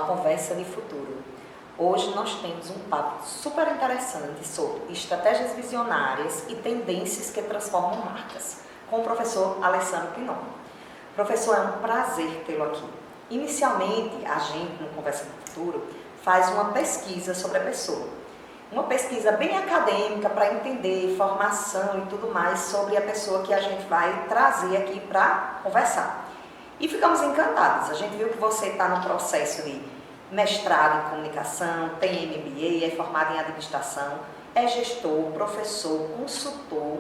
Conversa de Futuro. Hoje nós temos um papo super interessante sobre estratégias visionárias e tendências que transformam marcas, com o professor Alessandro Pinon. Professor, é um prazer tê-lo aqui. Inicialmente, a gente, no Conversa de Futuro, faz uma pesquisa sobre a pessoa. Uma pesquisa bem acadêmica para entender formação e tudo mais sobre a pessoa que a gente vai trazer aqui para conversar. E ficamos encantados. A gente viu que você está no processo de mestrado em comunicação, tem MBA, é formado em administração, é gestor, professor, consultor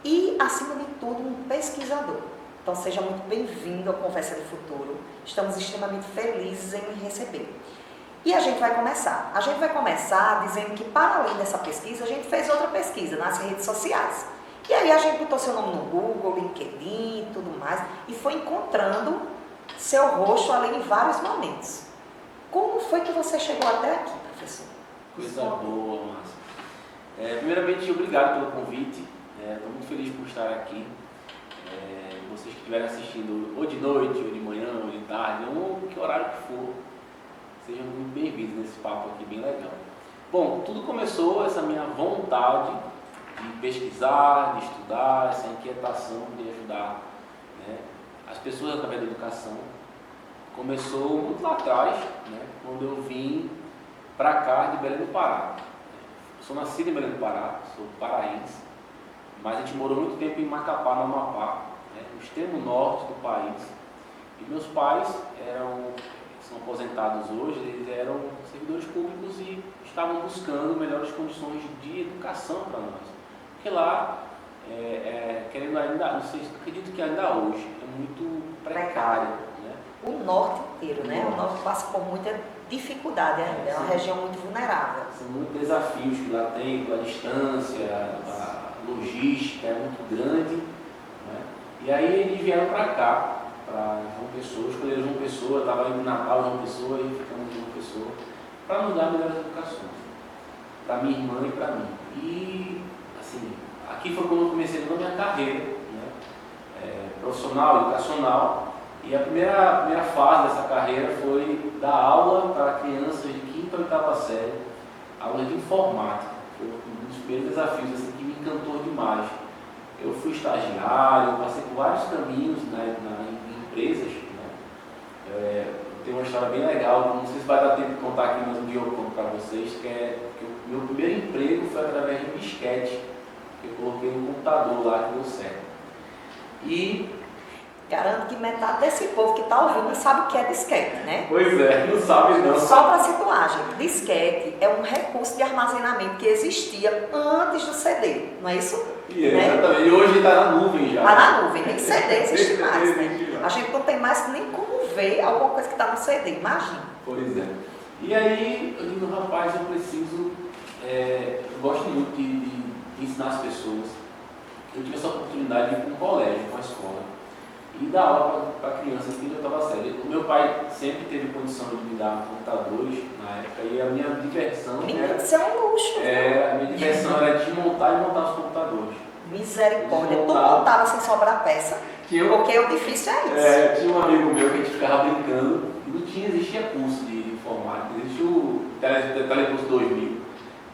e, acima de tudo, um pesquisador. Então, seja muito bem-vindo à Conversa de Futuro. Estamos extremamente felizes em lhe receber. E a gente vai começar. A gente vai começar dizendo que, para além dessa pesquisa, a gente fez outra pesquisa nas redes sociais. E aí a gente botou seu nome no Google, LinkedIn e tudo mais, e foi encontrando seu rosto ali em vários momentos. Como foi que você chegou até aqui, professor? Coisa boa, Márcia. Primeiramente, obrigado pelo convite. Estou muito feliz por estar aqui. Vocês que estiverem assistindo ou de noite, ou de manhã, ou de tarde, ou que horário que for, sejam muito bem-vindos nesse papo aqui bem legal. Bom, tudo começou, essa minha vontade de pesquisar, de estudar, essa inquietação de ajudar, né, as pessoas através da educação. Começou muito lá atrás, né, quando eu vim para cá de Belém do Pará. Eu sou nascido em Belém do Pará, sou paraense, mas a gente morou muito tempo em Macapá, no Amapá, né, no extremo norte do país. E meus pais são aposentados hoje, eles eram servidores públicos e estavam buscando melhores condições de educação para nós. Porque lá, querendo ainda, não sei, acredito que ainda hoje, é muito precário. Né? O norte inteiro, né? O norte passa por muita dificuldade ainda, é uma região muito vulnerável. São muitos desafios que lá tem, pela distância, a logística é muito grande. Né? E aí eles vieram para cá, para João Pessoa, escolheram João Pessoa, estava indo Natal, João Pessoa, e ficamos em João Pessoa, para nos dar melhores educações, para minha irmã e para mim. E, assim, aqui foi quando eu comecei toda a minha carreira, né, profissional, educacional, e a primeira fase dessa carreira foi dar aula para crianças de 5ª ou 8ª série, aula de informática. Foi um dos primeiros desafios assim, que me encantou demais. Eu fui estagiário, passei por vários caminhos em empresas. Né? Tem uma história bem legal, não sei se vai dar tempo de contar aqui, mas um dia eu conto para vocês, que o meu primeiro emprego foi através de um disquete, que eu coloquei no computador lá, que deu certo. E garanto que metade desse povo que está ouvindo sabe o que é disquete, né? Pois é, não sabe não. Só para situar, gente, disquete é um recurso de armazenamento que existia antes do CD, não é isso? Né? Exatamente, e hoje está na nuvem já. Está na nuvem, nem CD existe mais, né? A gente não tem mais nem como ver alguma coisa que está no CD, imagina. Pois é. E aí, eu digo, rapaz, eu preciso, eu gosto muito de ensinar as pessoas. Eu tive essa oportunidade de ir para um colégio, para uma escola, e dar aula para crianças que já estavam sério. O meu pai sempre teve condição de me dar computadores na época, e a minha diversão era... Isso é um luxo. A minha diversão era desmontar e montar os computadores. Misericórdia, tu montava sem sobrar peça, porque o difícil é isso. Tinha um amigo meu que a gente ficava brincando, e não existia curso de informática, existia o Telecurso 2000.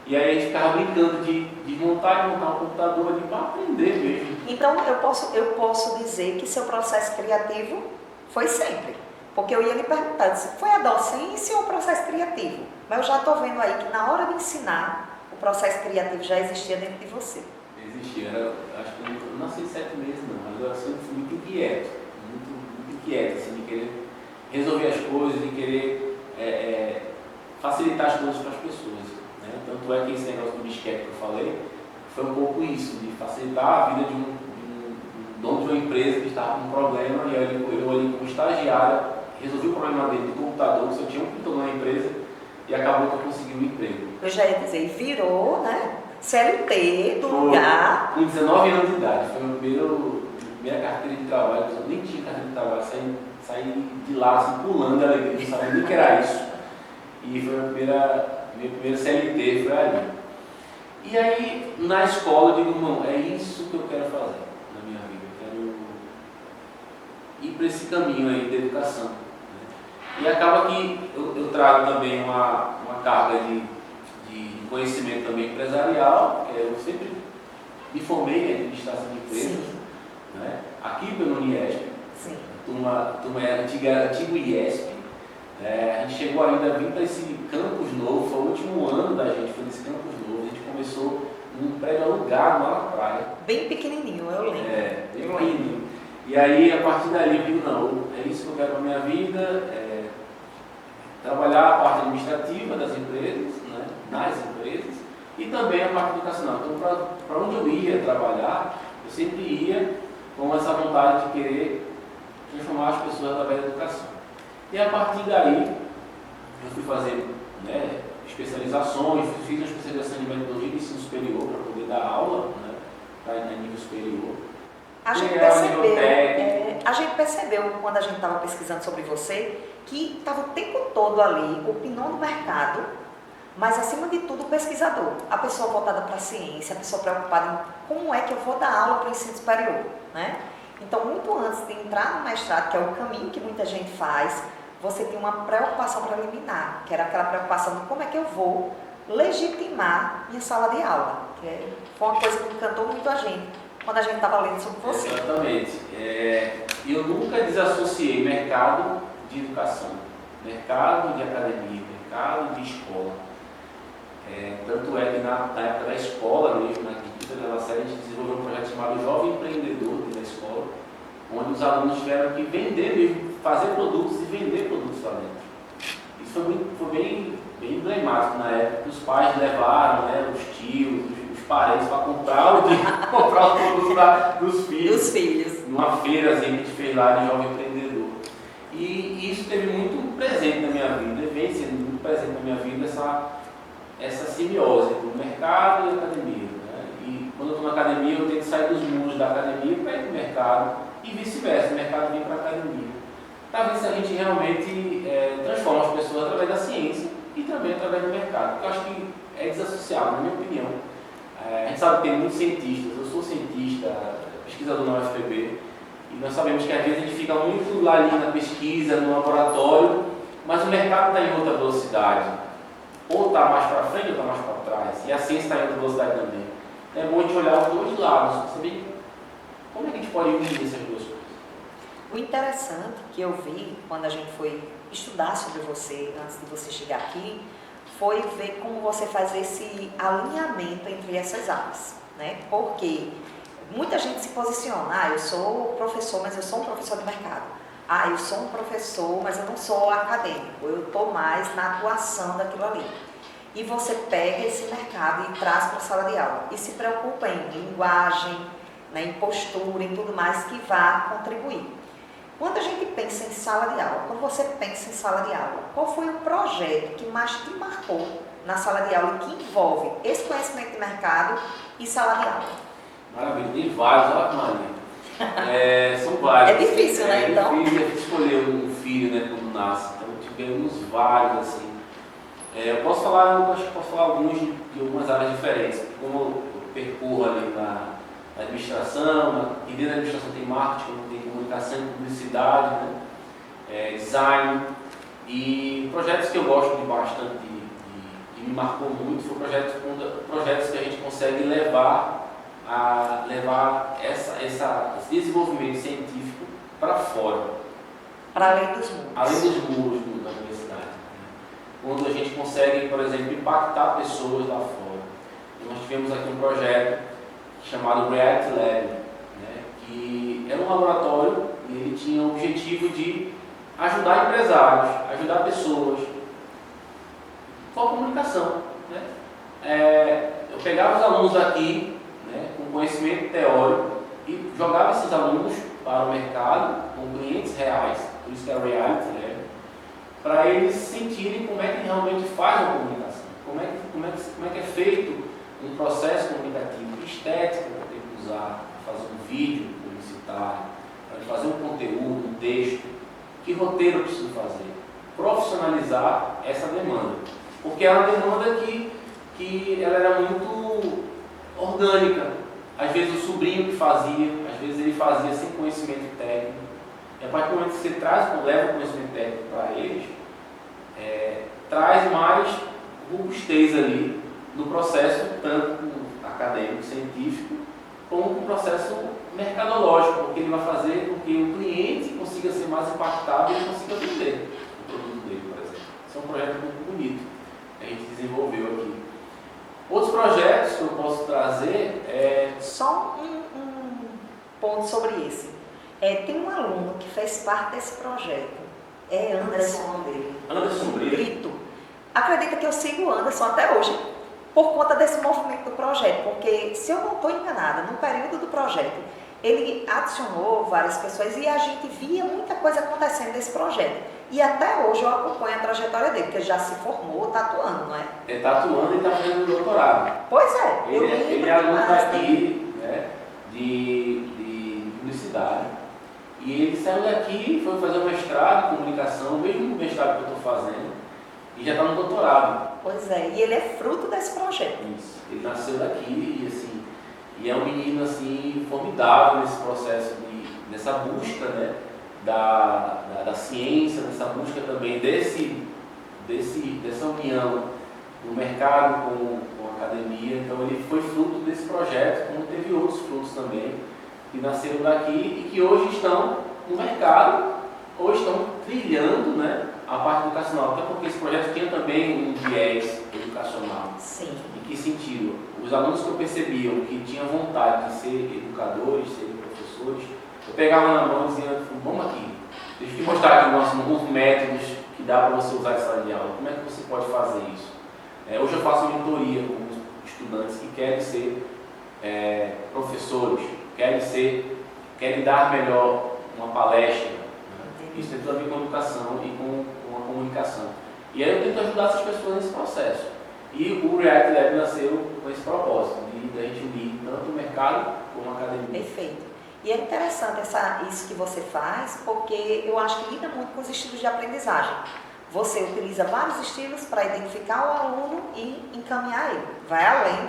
E aí a gente ficava brincando de montar um computador para aprender mesmo. Então eu posso dizer que seu processo criativo foi sempre. Porque eu ia lhe perguntar, foi a docência ou o processo criativo? Mas eu já estou vendo aí que na hora de ensinar, o processo criativo já existia dentro de você. Existia, acho que eu não nasci 7 meses não, mas eu sempre fui muito inquieto, muito inquieto, assim, de querer resolver as coisas, de querer facilitar as coisas para as pessoas. Né? Tanto é que esse negócio do disquete que eu falei, foi um pouco isso, de facilitar a vida de um dono de uma empresa que estava com um problema, e eu ali como estagiário, resolvi o problema dele do computador, que só tinha um computador na empresa, e acabou que eu consegui um emprego. Eu já ia dizer, virou, né? CLT do lugar. Com 19 anos de idade, foi a primeira carteira de trabalho, eu nem tinha carteira de trabalho, saí de lá assim, pulando de alegria, não sabia nem que era isso. E foi minha primeira CLT, foi ali. E aí, na escola, eu digo, irmão, é isso que eu quero fazer na minha vida, eu quero ir para esse caminho aí de educação. Né? E acaba que eu trago também uma carga de conhecimento também empresarial, que eu sempre me formei em administração de empresas, né? Aqui pelo Uniesp, turma é antigo IESP. A gente chegou ainda a vir para esse campus novo, foi o último ano da gente, foi nesse campus novo. A gente começou num prédio alugado lá na praia. Bem pequenininho, eu lembro. Bem pequenininho. E aí, a partir dali, eu digo, não, é isso que eu quero para a minha vida, trabalhar a parte administrativa das empresas, né, nas empresas, e também a parte educacional. Então, para onde eu ia trabalhar, eu sempre ia com essa vontade de querer transformar as pessoas através da educação. E a partir daí, eu fui fazer, né, especializações, fiz uma especialização em metodologia de ensino superior para poder dar aula, né, para nível superior. A gente percebeu quando a gente estava pesquisando sobre você que estava o tempo todo ali o pinão do mercado, mas acima de tudo o pesquisador, a pessoa voltada para a ciência, a pessoa preocupada em como é que eu vou dar aula para o ensino superior, né? Então, muito antes de entrar no mestrado, que é o caminho que muita gente faz, você tem uma preocupação preliminar, que era aquela preocupação de como é que eu vou legitimar minha sala de aula, que foi uma coisa que encantou muito a gente quando a gente estava lendo sobre você. Exatamente. Eu nunca desassociei mercado de educação, mercado de academia, mercado de escola. Tanto é que na época da escola mesmo, na quinta da série, a gente desenvolveu um projeto chamado Jovem Empreendedor da escola, onde os alunos tiveram que vender mesmo, fazer produtos e vender produtos lá dentro. Isso foi bem emblemático na época, que os pais levaram, né, os tios, os parentes para comprar os produtos dos filhos. Numa feirazinha que a gente fez lá de Jovem Empreendedor. E isso teve muito presente na minha vida, vem sendo muito presente na minha vida essa simbiose do mercado e da academia. Né? E quando eu estou na academia, eu tento sair dos muros da academia para ir para o mercado e vice-versa, o mercado vem para a academia. Para ver se a gente realmente transforma as pessoas através da ciência e também através do mercado, que eu acho que é desassociável, na minha opinião. A gente sabe que tem muitos cientistas, eu sou cientista, pesquisador na UFPB, e nós sabemos que às vezes a gente fica muito lá ali na pesquisa, no laboratório, mas o mercado está em outra velocidade. Ou está mais para frente ou está mais para trás. E a ciência está em outra velocidade também. É bom a gente olhar os dois lados, para saber como é que a gente pode unir essas duas coisas. O interessante que eu vi quando a gente foi estudar sobre você, antes de você chegar aqui, foi ver como você faz esse alinhamento entre essas áreas, né? Porque muita gente se posiciona, eu sou professor, mas eu sou um professor de mercado. Eu sou um professor, mas eu não sou acadêmico, eu estou mais na atuação daquilo ali. E você pega esse mercado e traz para a sala de aula e se preocupa em linguagem, né, em postura, em tudo mais que vá contribuir. Quando a gente pensa em sala de aula, quando você pensa em sala de aula, qual foi o projeto que mais te marcou na sala de aula e que envolve esse conhecimento de mercado e sala de aula? Maravilha, tem vários, olha que Maria. São vários. É difícil, né? Então. É difícil escolher um filho, né, quando nasce. Então, tivemos vários, assim. Eu acho que posso falar alguns de algumas áreas diferentes. Como eu percorro ali na administração, e dentro da administração tem marketing, tem comunicação e publicidade, né? Design. E projetos que eu gosto de bastante, que me marcou muito, foram projetos que a gente consegue levar esse desenvolvimento científico para fora. Para além dos muros. Além dos muros da universidade. Né? Quando a gente consegue, por exemplo, impactar pessoas lá fora. Nós tivemos aqui um projeto chamado Reality Lab, né? Que era um laboratório e ele tinha o objetivo de ajudar empresários, ajudar pessoas com a comunicação. Né? Eu pegava os alunos aqui, né, com conhecimento teórico e jogava esses alunos para o mercado com clientes reais, por isso que é Reality Lab, para eles sentirem como é que realmente faz a comunicação, como é que é feito um processo comunicativo, que estética que eu tenho que usar para fazer um vídeo publicitário, para fazer um conteúdo, um texto, que roteiro eu preciso fazer, profissionalizar essa demanda, porque é uma demanda que ela era muito orgânica. Às vezes o sobrinho que fazia, às vezes ele fazia sem conhecimento técnico. E a partir do momento que você leva o conhecimento técnico para eles, traz mais robustez ali no processo, tanto acadêmico, científico, como no processo mercadológico, porque ele vai fazer com que o cliente consiga ser mais impactado e ele consiga vender o produto dele, por exemplo. Esse é um projeto muito bonito que a gente desenvolveu aqui. Outros projetos que eu posso trazer Só um ponto sobre esse. Tem um aluno que fez parte desse projeto. É Anderson, o nome dele. Anderson Brito. Brito. Acredita que eu sigo o Anderson até hoje por conta desse movimento do projeto, porque, se eu não estou enganada, no período do projeto, ele adicionou várias pessoas e a gente via muita coisa acontecendo nesse projeto. E até hoje eu acompanho a trajetória dele, porque ele já se formou, está atuando, não é? Ele está atuando e está fazendo doutorado. Pois é. Ele é aluno daqui, né, de publicidade. E ele saiu daqui, foi fazer um mestrado em comunicação, o mesmo mestrado que eu estou fazendo, e já está no doutorado. Pois é, e ele é fruto desse projeto. Isso. Ele nasceu daqui e, assim, e é um menino assim, formidável nesse processo, nessa busca, né, da ciência, nessa busca também dessa união do mercado com a academia. Então ele foi fruto desse projeto, como teve outros frutos também, que nasceram daqui e que hoje estão no mercado, ou estão trilhando, né, a parte educacional. Até porque esse projeto tinha também um viés educacional. Sim. Em que sentido? Os alunos que eu percebia que tinham vontade de ser educadores, serem professores, eu pegava na mão e dizia, vamos aqui, deixa eu te mostrar aqui alguns métodos que dá para você usar em sala de aula. Como é que você pode fazer isso? Hoje eu faço mentoria com estudantes que querem ser professores, querem dar melhor uma palestra. Né? Isso tem tudo a ver com a educação e com a comunicação. E aí eu tento ajudar essas pessoas nesse processo. E o React Lab nasceu com esse propósito, de a gente unir tanto o mercado como a academia. Perfeito. E é interessante isso que você faz, porque eu acho que lida muito com os estilos de aprendizagem. Você utiliza vários estilos para identificar o aluno e encaminhar ele. Vai além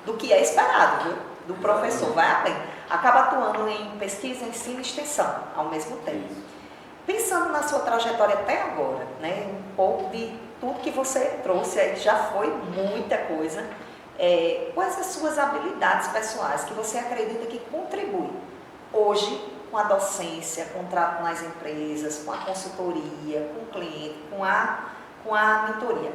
do que é esperado, viu? Do professor, vai além. Acaba atuando em pesquisa, ensino e extensão ao mesmo tempo. Isso. Pensando na sua trajetória até agora, né? Um pouco de tudo que você trouxe aí, já foi muita coisa. Quais as suas habilidades pessoais que você acredita que contribuem hoje com a docência, com o trato nas empresas, com a consultoria, com o cliente, com a mentoria?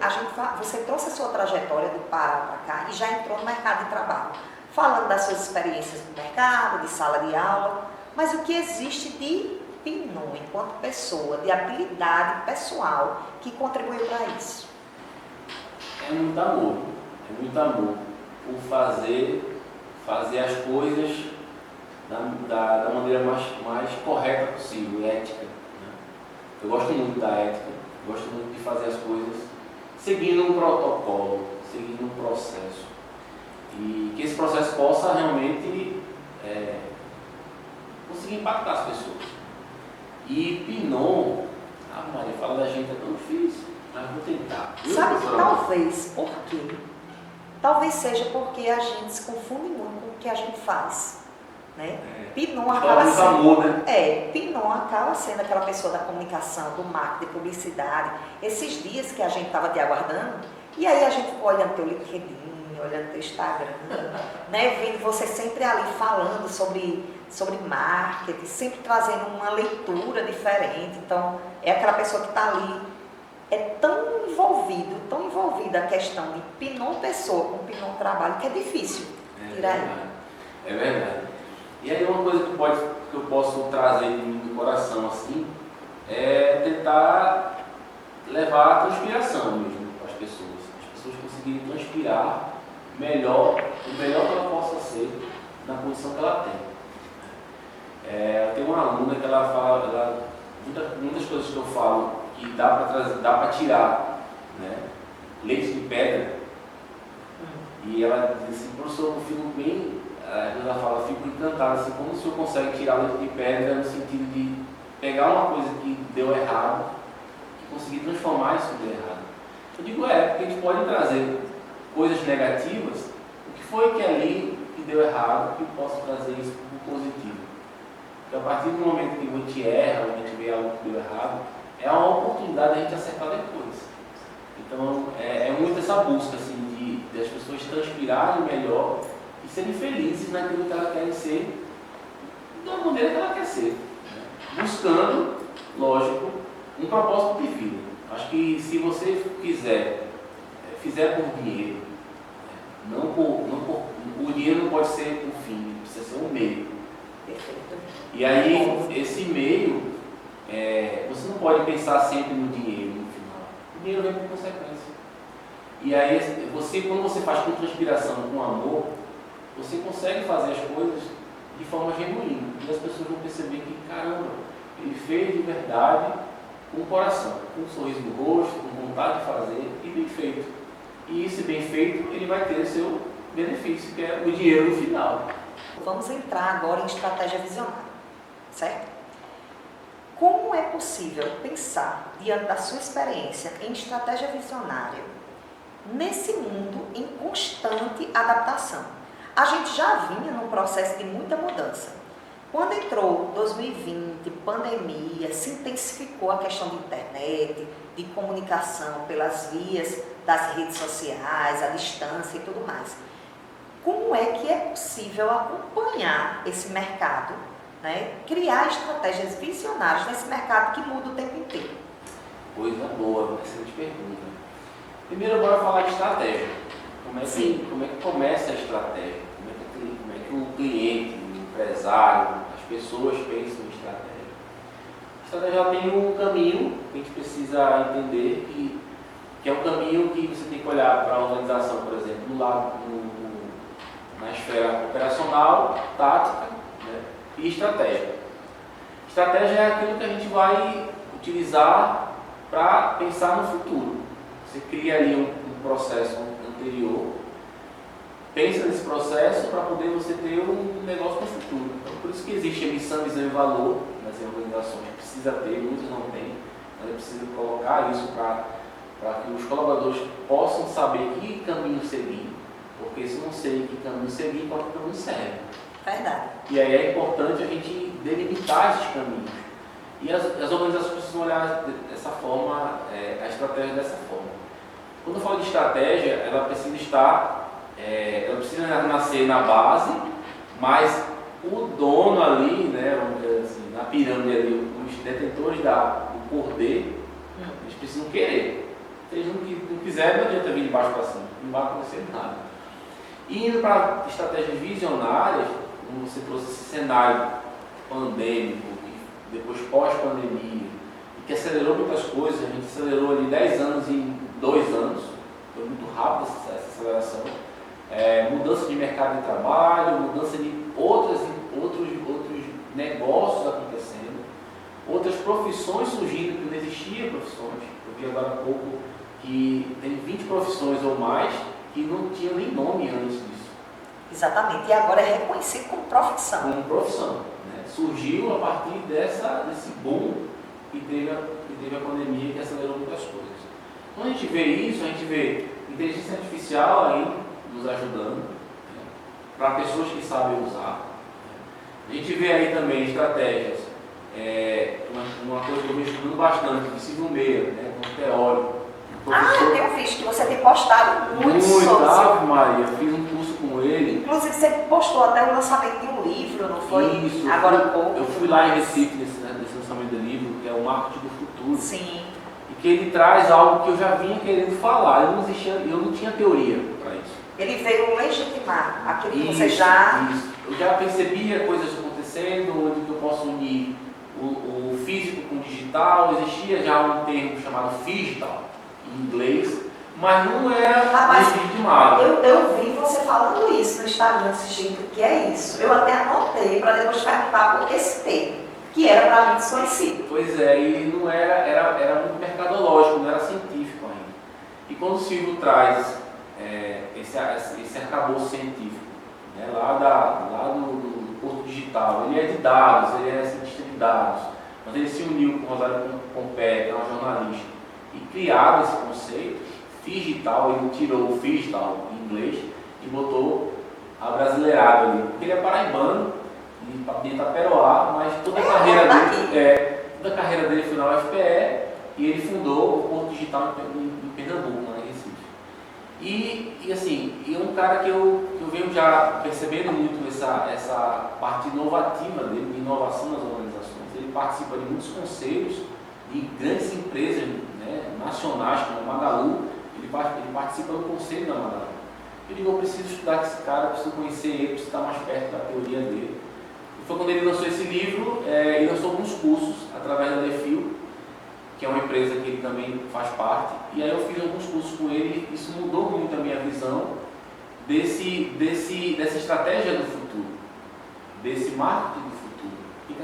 Você trouxe a sua trajetória do Pará para cá e já entrou no mercado de trabalho, falando das suas experiências no mercado, de sala de aula, mas o que existe de Pinon, enquanto pessoa, de habilidade pessoal que contribuiu para isso? É muito amor por fazer as coisas da maneira mais correta possível, ética. Né? Eu gosto muito da ética, gosto muito de fazer as coisas seguindo um protocolo, seguindo um processo. E que esse processo possa realmente conseguir impactar as pessoas. E Pinon, Maria, fala da gente é tão difícil, mas vou tentar. Sabe que talvez seja porque a gente se confunde muito com o que a gente faz. Né? Pinon acaba sendo, amor, né? Pinon acaba sendo aquela pessoa da comunicação, do marketing, de publicidade. Esses dias que a gente estava te aguardando, e aí a gente ficou olhando teu LinkedIn, olhando teu Instagram, né? Vendo você sempre ali falando sobre marketing, sempre trazendo uma leitura diferente. Então, é aquela pessoa que está ali, tão envolvida a questão de Pinon pessoa com Pinon trabalho, que é difícil tirar ele. É verdade. E aí uma coisa que eu posso trazer de mim do coração assim, é tentar levar a transpiração mesmo para as pessoas conseguirem transpirar o melhor que ela possa ser na posição que ela tem. Tem uma aluna que ela fala, muitas coisas que eu falo que dá para tirar, né, leite de pedra, e ela diz assim, professor, eu fico bem. Ela fala, eu fico encantado, assim, como o senhor consegue tirar leite de pedra no sentido de pegar uma coisa que deu errado e conseguir transformar isso que deu errado. Eu digo, porque a gente pode trazer coisas negativas, o que foi que ali que deu errado, que eu posso trazer isso como positivo. Porque a partir do momento que a gente erra, a gente vê algo que deu errado, é uma oportunidade de a gente acertar depois. Então, é muito essa busca assim, de as pessoas transpirarem melhor e serem felizes naquilo que elas querem ser, da maneira que ela quer ser. Né? Buscando, lógico, um propósito de vida. Acho que se você fizer por dinheiro, o dinheiro não pode ser o fim, precisa ser um meio. Perfeito. E aí, esse meio, você não pode pensar sempre no dinheiro no final. O dinheiro vem por consequência. E aí, quando você faz com transpiração, com amor, você consegue fazer as coisas de forma genuína. E as pessoas vão perceber que, caramba, ele fez de verdade, com o coração, com um sorriso no rosto, com vontade de fazer e bem feito. E esse bem feito, ele vai ter o seu benefício, que é o dinheiro no final. Vamos entrar agora em estratégia visionária, certo? Como é possível pensar, diante da sua experiência, em estratégia visionária, nesse mundo em constante adaptação? A gente já vinha num processo de muita mudança. Quando entrou 2020, pandemia, se intensificou a questão de internet, de comunicação pelas vias das redes sociais, à distância e tudo mais. Como é que é possível acompanhar esse mercado, né? Criar estratégias visionárias nesse mercado que muda o tempo inteiro? Coisa boa, excelente pergunta. Primeiro, bora falar de estratégia. Como é que começa a estratégia? Como é que o cliente, o empresário, as pessoas pensam em estratégia? A estratégia já tem um caminho que a gente precisa entender que é um caminho que você tem que olhar para a organização, por exemplo, na esfera operacional, tática, né, e estratégia. Estratégia é aquilo que a gente vai utilizar para pensar no futuro. Você cria ali um processo anterior, pensa nesse processo para poder você ter um negócio no futuro. Então, por isso que existe a missão, visão e valor nas organizações. Precisa ter, muitos não têm, mas é preciso colocar isso para que os colaboradores possam saber que caminho seguir. Porque se não sei que caminho seguir, qual caminho serve. Verdade. E aí é importante a gente delimitar esses caminhos. E as organizações precisam olhar dessa forma, a estratégia dessa forma. Quando eu falo de estratégia, ela precisa nascer na base, mas o dono ali, né, vamos dizer assim, na pirâmide ali, os detentores do poder, eles precisam querer. Se eles não quiserem, não adianta vir de baixo para cima, não vai acontecer nada. E indo para estratégias visionárias, como você trouxe esse cenário pandêmico, depois pós-pandemia, e que acelerou muitas coisas, a gente acelerou ali 10 anos em 2 anos, foi muito rápido essa aceleração, mudança de mercado de trabalho, mudança de outros negócios acontecendo, outras profissões surgindo que não existiam profissões. Eu vi agora há pouco que tem 20 profissões ou mais que não tinham nem nome antes disso. Exatamente, e agora é reconhecido como profissão. Como profissão. Né? Surgiu a partir desse boom que teve a pandemia, que acelerou muitas coisas. Quando a gente vê isso, a gente vê inteligência artificial aí nos ajudando, né? Para pessoas que sabem usar. A gente vê aí também estratégias, uma coisa que eu venho estudando bastante, de Silvio Meira, né? Um teórico. Eu tenho visto que você tem postado muito sobre Ave Maria, fiz um curso com ele. Inclusive você postou até o lançamento de um livro, não foi? Isso, agora há pouco. Eu fui lá em Recife nesse lançamento do livro, que é o Marketing do Futuro. Sim. E que ele traz algo que eu já vinha querendo falar, eu não tinha teoria para isso. Ele veio legitimar aquilo que Isso. você já... Eu já percebia coisas acontecendo, onde eu posso unir o físico com o digital. Existia já um termo chamado digital em inglês, mas não era legitimado. Eu vi você falando isso no Instagram, assistindo, que é isso. Eu até anotei para depois perguntar por esse termo, que era para mim desconhecido. Pois é, e não era muito mercadológico, não era científico ainda. E quando o Silvio traz esse arcabouço científico, né, lá do Porto Digital, ele é de dados, ele é cientista de dados, mas ele se uniu com Rosário Pompé, que é uma jornalista, e criado esse conceito, digital, ele tirou o digital em inglês e botou a brasileirada ali, porque ele é paraibano, de Itaperoá, mas e ele fundou o Porto Digital em Pernambuco, lá em Recife. E é um cara que eu venho já percebendo muito essa parte inovativa dele, de inovação nas organizações. Ele participa de muitos conselhos de grandes empresas, né, nacionais, como a Magalu. Ele participa do conselho da Magalu. Eu digo, eu preciso estudar esse cara, preciso conhecer ele, preciso estar mais perto da teoria dele. E foi quando ele lançou esse livro, ele lançou alguns cursos através da Lefil, que é uma empresa que ele também faz parte. E aí eu fiz alguns cursos com ele, isso mudou muito a minha visão dessa estratégia do futuro, desse marketing do futuro. O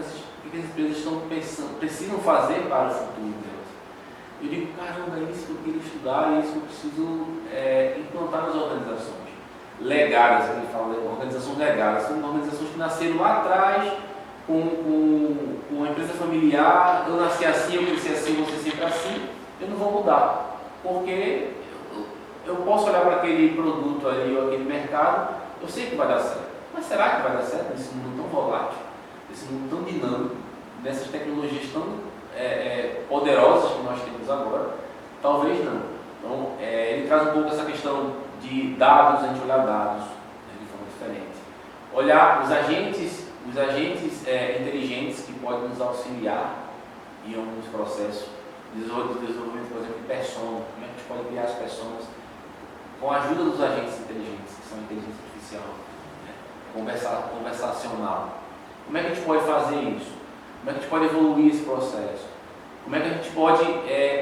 que as empresas estão pensando, precisam fazer para o futuro delas. Eu digo, caramba, é isso que eu queria estudar, é isso que eu preciso implantar nas organizações. Legadas, ele fala, organizações legadas, são organizações que nasceram lá atrás, com uma empresa familiar, eu nasci assim, eu cresci assim, vou ser sempre assim, eu não vou mudar. Porque eu posso olhar para aquele produto ali, ou aquele mercado, eu sei que vai dar certo. Mas será que vai dar certo nesse mundo tão volátil, nesse mundo tão dinâmico, nessas tecnologias tão poderosas que nós temos agora? Talvez não. Então, ele traz um pouco essa questão de dados, a gente olhar dados, né, de forma diferente. Olhar os agentes inteligentes que podem nos auxiliar em alguns processos de desenvolvimento, por exemplo, de persona. Como é que a gente pode criar as personas com a ajuda dos agentes inteligentes, que são inteligência artificial, né, conversacional. Como é que a gente pode fazer isso? Como é que a gente pode evoluir esse processo? Como é que a gente pode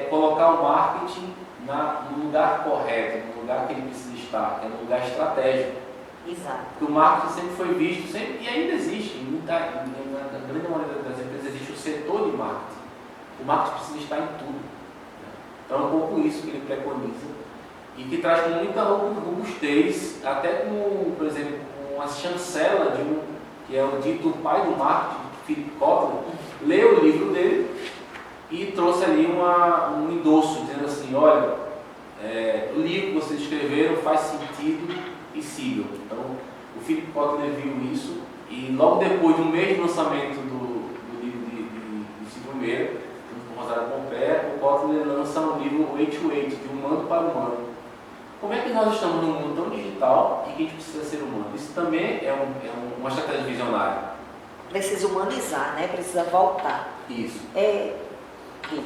colocar o marketing no lugar correto, no lugar que ele precisa estar, que é no lugar estratégico. Exato. Porque o marketing sempre foi visto, e ainda existe, na grande maioria das empresas existe o setor de marketing. O marketing precisa estar em tudo. Né? Então é um pouco isso que ele preconiza e que traz com muita robustez, até com, por exemplo, com a chancela que é o dito pai do marketing, Philip Kotler, leu o livro dele e trouxe ali um endosso, dizendo assim, olha, o livro que vocês escreveram faz sentido e sigam. Então, o Philip Kotler viu isso e logo depois de um mês de lançamento do livro de Silvio Meira, junto com Rosário Pompeia, o Kotler lança um livro, o 828, de humano para humano. Como é que nós estamos num mundo tão digital e que a gente precisa ser humano? Isso também é uma estratégia visionária. Precisa humanizar, né? Precisa voltar. Isso.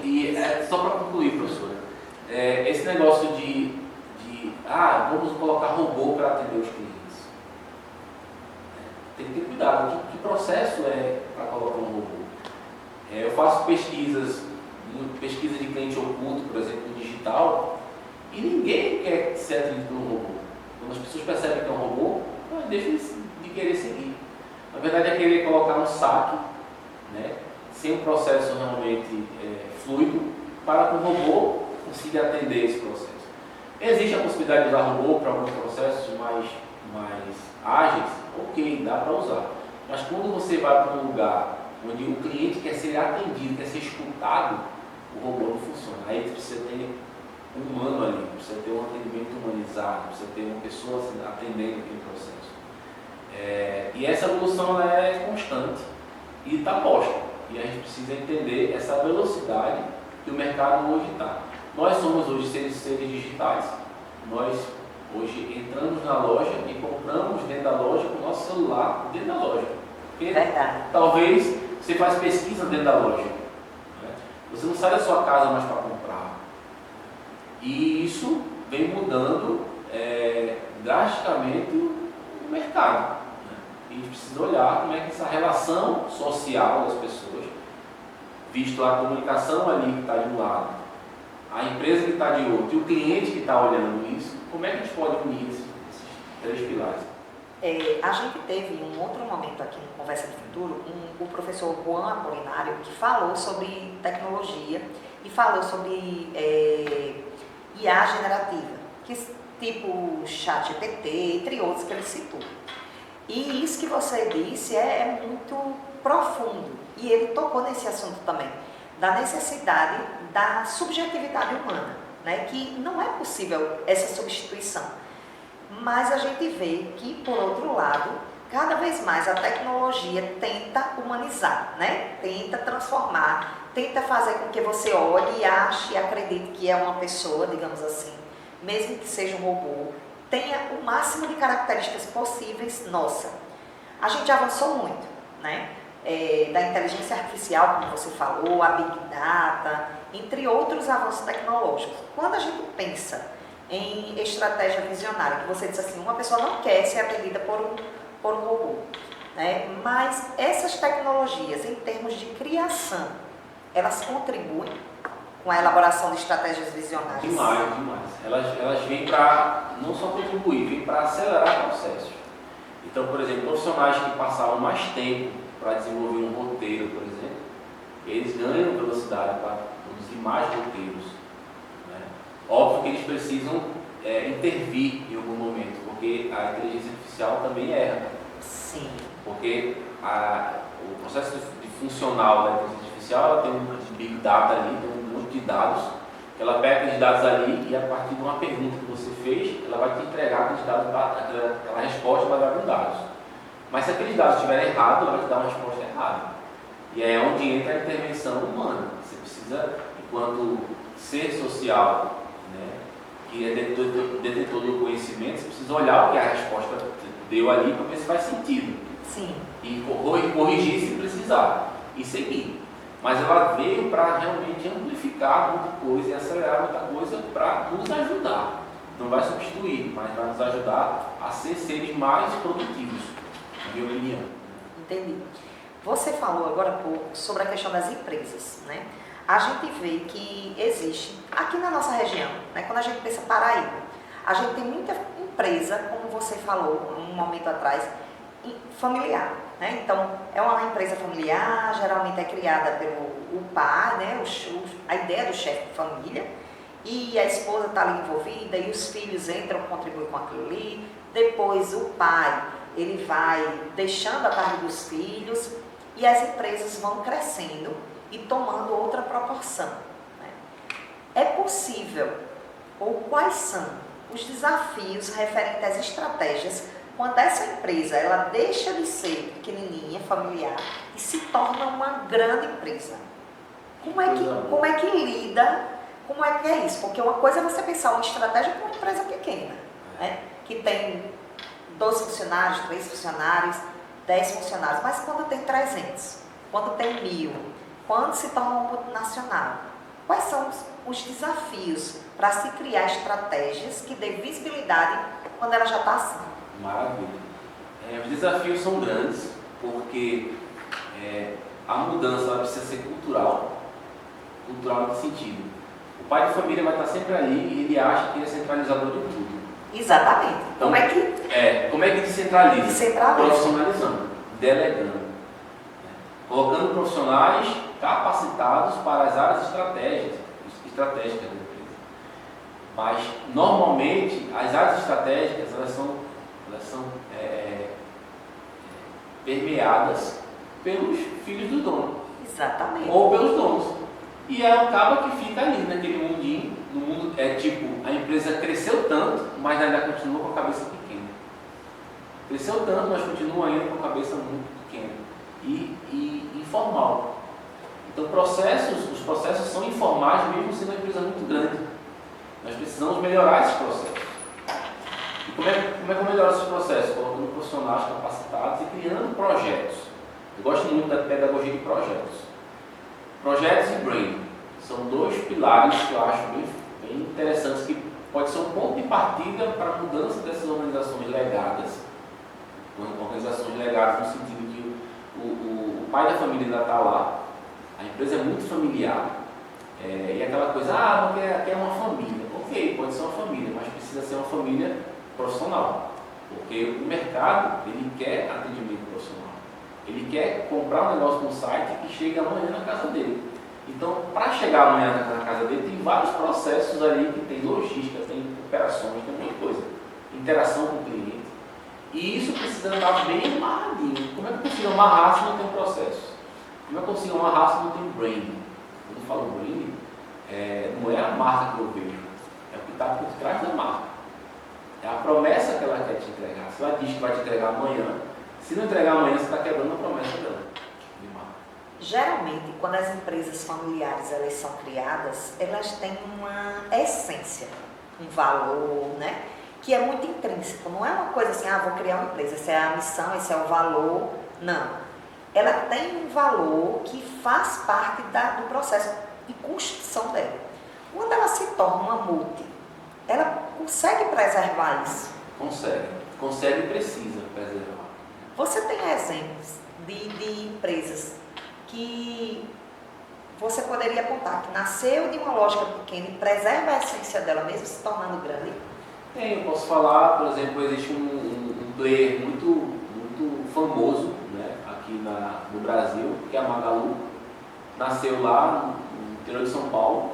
E só para concluir, professora, esse negócio vamos colocar robô para atender os clientes. Tem que ter cuidado. Que processo é para colocar um robô? Eu faço pesquisa de cliente oculto, por exemplo, no digital, e ninguém quer ser atendido por um robô. Quando as pessoas percebem que é um robô, deixam de querer seguir. Na verdade, é querer colocar um saque, né, sem um processo realmente fluido, para que o robô consiga atender esse processo. Existe a possibilidade de usar robô para alguns processos mais ágeis? Ok, dá para usar. Mas quando você vai para um lugar onde o cliente quer ser atendido, quer ser escutado, o robô não funciona. Aí você precisa ter um humano ali, precisa ter um atendimento humanizado, precisa ter uma pessoa atendendo aquele processo. E essa evolução ela é constante e está posta. E a gente precisa entender essa velocidade que o mercado hoje está. Nós somos hoje seres digitais. Nós hoje entramos na loja e compramos dentro da loja com o nosso celular dentro da loja. Porque talvez você faz pesquisa dentro da loja. Né? Você não sai da sua casa mais para comprar. E isso vem mudando drasticamente o mercado. Né? E a gente precisa olhar como é que essa relação social das pessoas, visto a comunicação ali que está de um lado, a empresa que está de outro e o cliente que está olhando isso, como é que a gente pode unir esses três pilares? A gente teve um outro momento aqui no Conversa do Futuro, o professor Juan Apolinário, que falou sobre tecnologia e falou sobre IA generativa, tipo ChatGPT, entre outros que ele citou. E isso que você disse é muito profundo, e ele tocou nesse assunto também, da necessidade da subjetividade humana, né? Que não é possível essa substituição. Mas a gente vê que, por outro lado, cada vez mais a tecnologia tenta humanizar, né? Tenta transformar, tenta fazer com que você olhe e ache e acredite que é uma pessoa, digamos assim, mesmo que seja um robô, tenha o máximo de características possíveis nossa. A gente avançou muito, né? Da inteligência artificial, como você falou, a Big Data, entre outros avanços tecnológicos. Quando a gente pensa em estratégia visionária, que você disse assim, uma pessoa não quer ser atendida por um robô, né? Mas essas tecnologias, em termos de criação, elas contribuem com a elaboração de estratégias visionárias? Demais, demais. Elas vêm para não só contribuir, vêm para acelerar processos. Então, por exemplo, profissionais que passavam mais tempo para desenvolver um roteiro, por exemplo, eles ganham velocidade para produzir mais roteiros, né? Óbvio que eles precisam intervir em algum momento, porque a inteligência artificial também erra. Sim. Porque o processo de funcional da inteligência artificial, ela tem um big data ali, tem um monte de dados, que ela pega aqueles dados ali e a partir de uma pergunta que você fez, ela vai te entregar aqueles dados, aquela resposta baseada em dados. Mas se aqueles dados estiverem errados, ela vai te dar uma resposta errada. E é onde entra a intervenção humana. Você precisa, enquanto ser social, né, que é detentor do conhecimento, você precisa olhar o que a resposta deu ali para ver se faz sentido. Sim. E corrigir se precisar. E seguir. Mas ela veio para realmente amplificar muita coisa e acelerar muita coisa para nos ajudar. Não vai substituir, mas vai nos ajudar a ser seres mais produtivos, na minha opinião. Entendi. Você falou agora há pouco sobre a questão das empresas, né? A gente vê que existe, aqui na nossa região, né, quando a gente pensa Paraíba, a gente tem muita empresa, como você falou um momento atrás, familiar, né? Então, é uma empresa familiar, geralmente é criada pelo pai, né? A ideia do chefe de família, e a esposa está ali envolvida, e os filhos entram, contribuem com aquilo ali. Depois, o pai, ele vai deixando a cargo dos filhos, e as empresas vão crescendo e tomando outra proporção, né? É possível, ou quais são os desafios referentes às estratégias quando essa empresa ela deixa de ser pequenininha, familiar, e se torna uma grande empresa? Como é que lida, como é que é isso? Porque uma coisa é você pensar uma estratégia para uma empresa pequena, né? Que tem 2 funcionários, 3 funcionários, 10 funcionários, mas quando tem 300, quando tem 1000, quando se torna uma multinacional, quais são os desafios para se criar estratégias que dê visibilidade quando ela já está assim? Maravilha. Os desafios são grandes, porque a mudança ela precisa ser cultural. Cultural em que sentido? O pai de família vai estar sempre ali e ele acha que ele é centralizador de tudo. Exatamente. Então, como é que descentraliza? Profissionalizando, delegando, colocando profissionais capacitados para as áreas estratégicas da empresa. Mas, normalmente, as áreas estratégicas elas são permeadas pelos filhos do dono. Exatamente. Ou pelos donos. E é um cabo que fica ali naquele mundinho. No mundo a empresa cresceu tanto, mas ainda continua com a cabeça pequena. Cresceu tanto, mas continua ainda com a cabeça muito pequena e informal. Então os processos são informais mesmo sendo uma empresa muito grande. Nós precisamos melhorar esses processos. E como é que eu melhoro esses processos? Colocando profissionais capacitados e criando projetos. Eu gosto muito da pedagogia de projetos. Projetos e branding são 2 pilares que eu acho bem interessantes, que pode ser um ponto de partida para a mudança dessas organizações legadas. Organizações legadas no sentido que o pai da família ainda está lá, a empresa é muito familiar, e aquela coisa, não quer uma família. Ok, pode ser uma família, mas precisa ser uma família profissional, porque o mercado ele quer atendimento profissional. Ele quer comprar um negócio no site que chegue amanhã na casa dele. Então, para chegar amanhã na casa dele, tem vários processos ali, que tem logística, tem operações, tem muita coisa. Interação com o cliente. E isso precisa estar bem amarradinho. Como é que eu consigo amarrar se não tem um processo? Como é que eu consigo amarrar se não tem um branding? Quando eu falo branding, não é a marca que eu vejo, é o que está por trás da marca. É a promessa que ela quer te entregar. Se ela diz que vai te entregar amanhã, Se não entregar amanhã, você está quebrando a promessa dela de marca. Geralmente, quando as empresas familiares elas são criadas, elas têm uma essência, um valor, né? Que é muito intrínseco. Não é uma coisa assim, vou criar uma empresa, essa é a missão, esse é o valor. Não. Ela tem um valor que faz parte do processo de construção dela. Quando ela se torna uma multi, ela consegue preservar isso? Consegue e precisa preservar. Você tem exemplos de empresas que você poderia apontar que nasceu de uma lógica pequena e preserva a essência dela mesmo se tornando grande? Eu posso falar, por exemplo, existe um player muito famoso, né, aqui no Brasil, que é a Magalu. Nasceu lá no interior de São Paulo,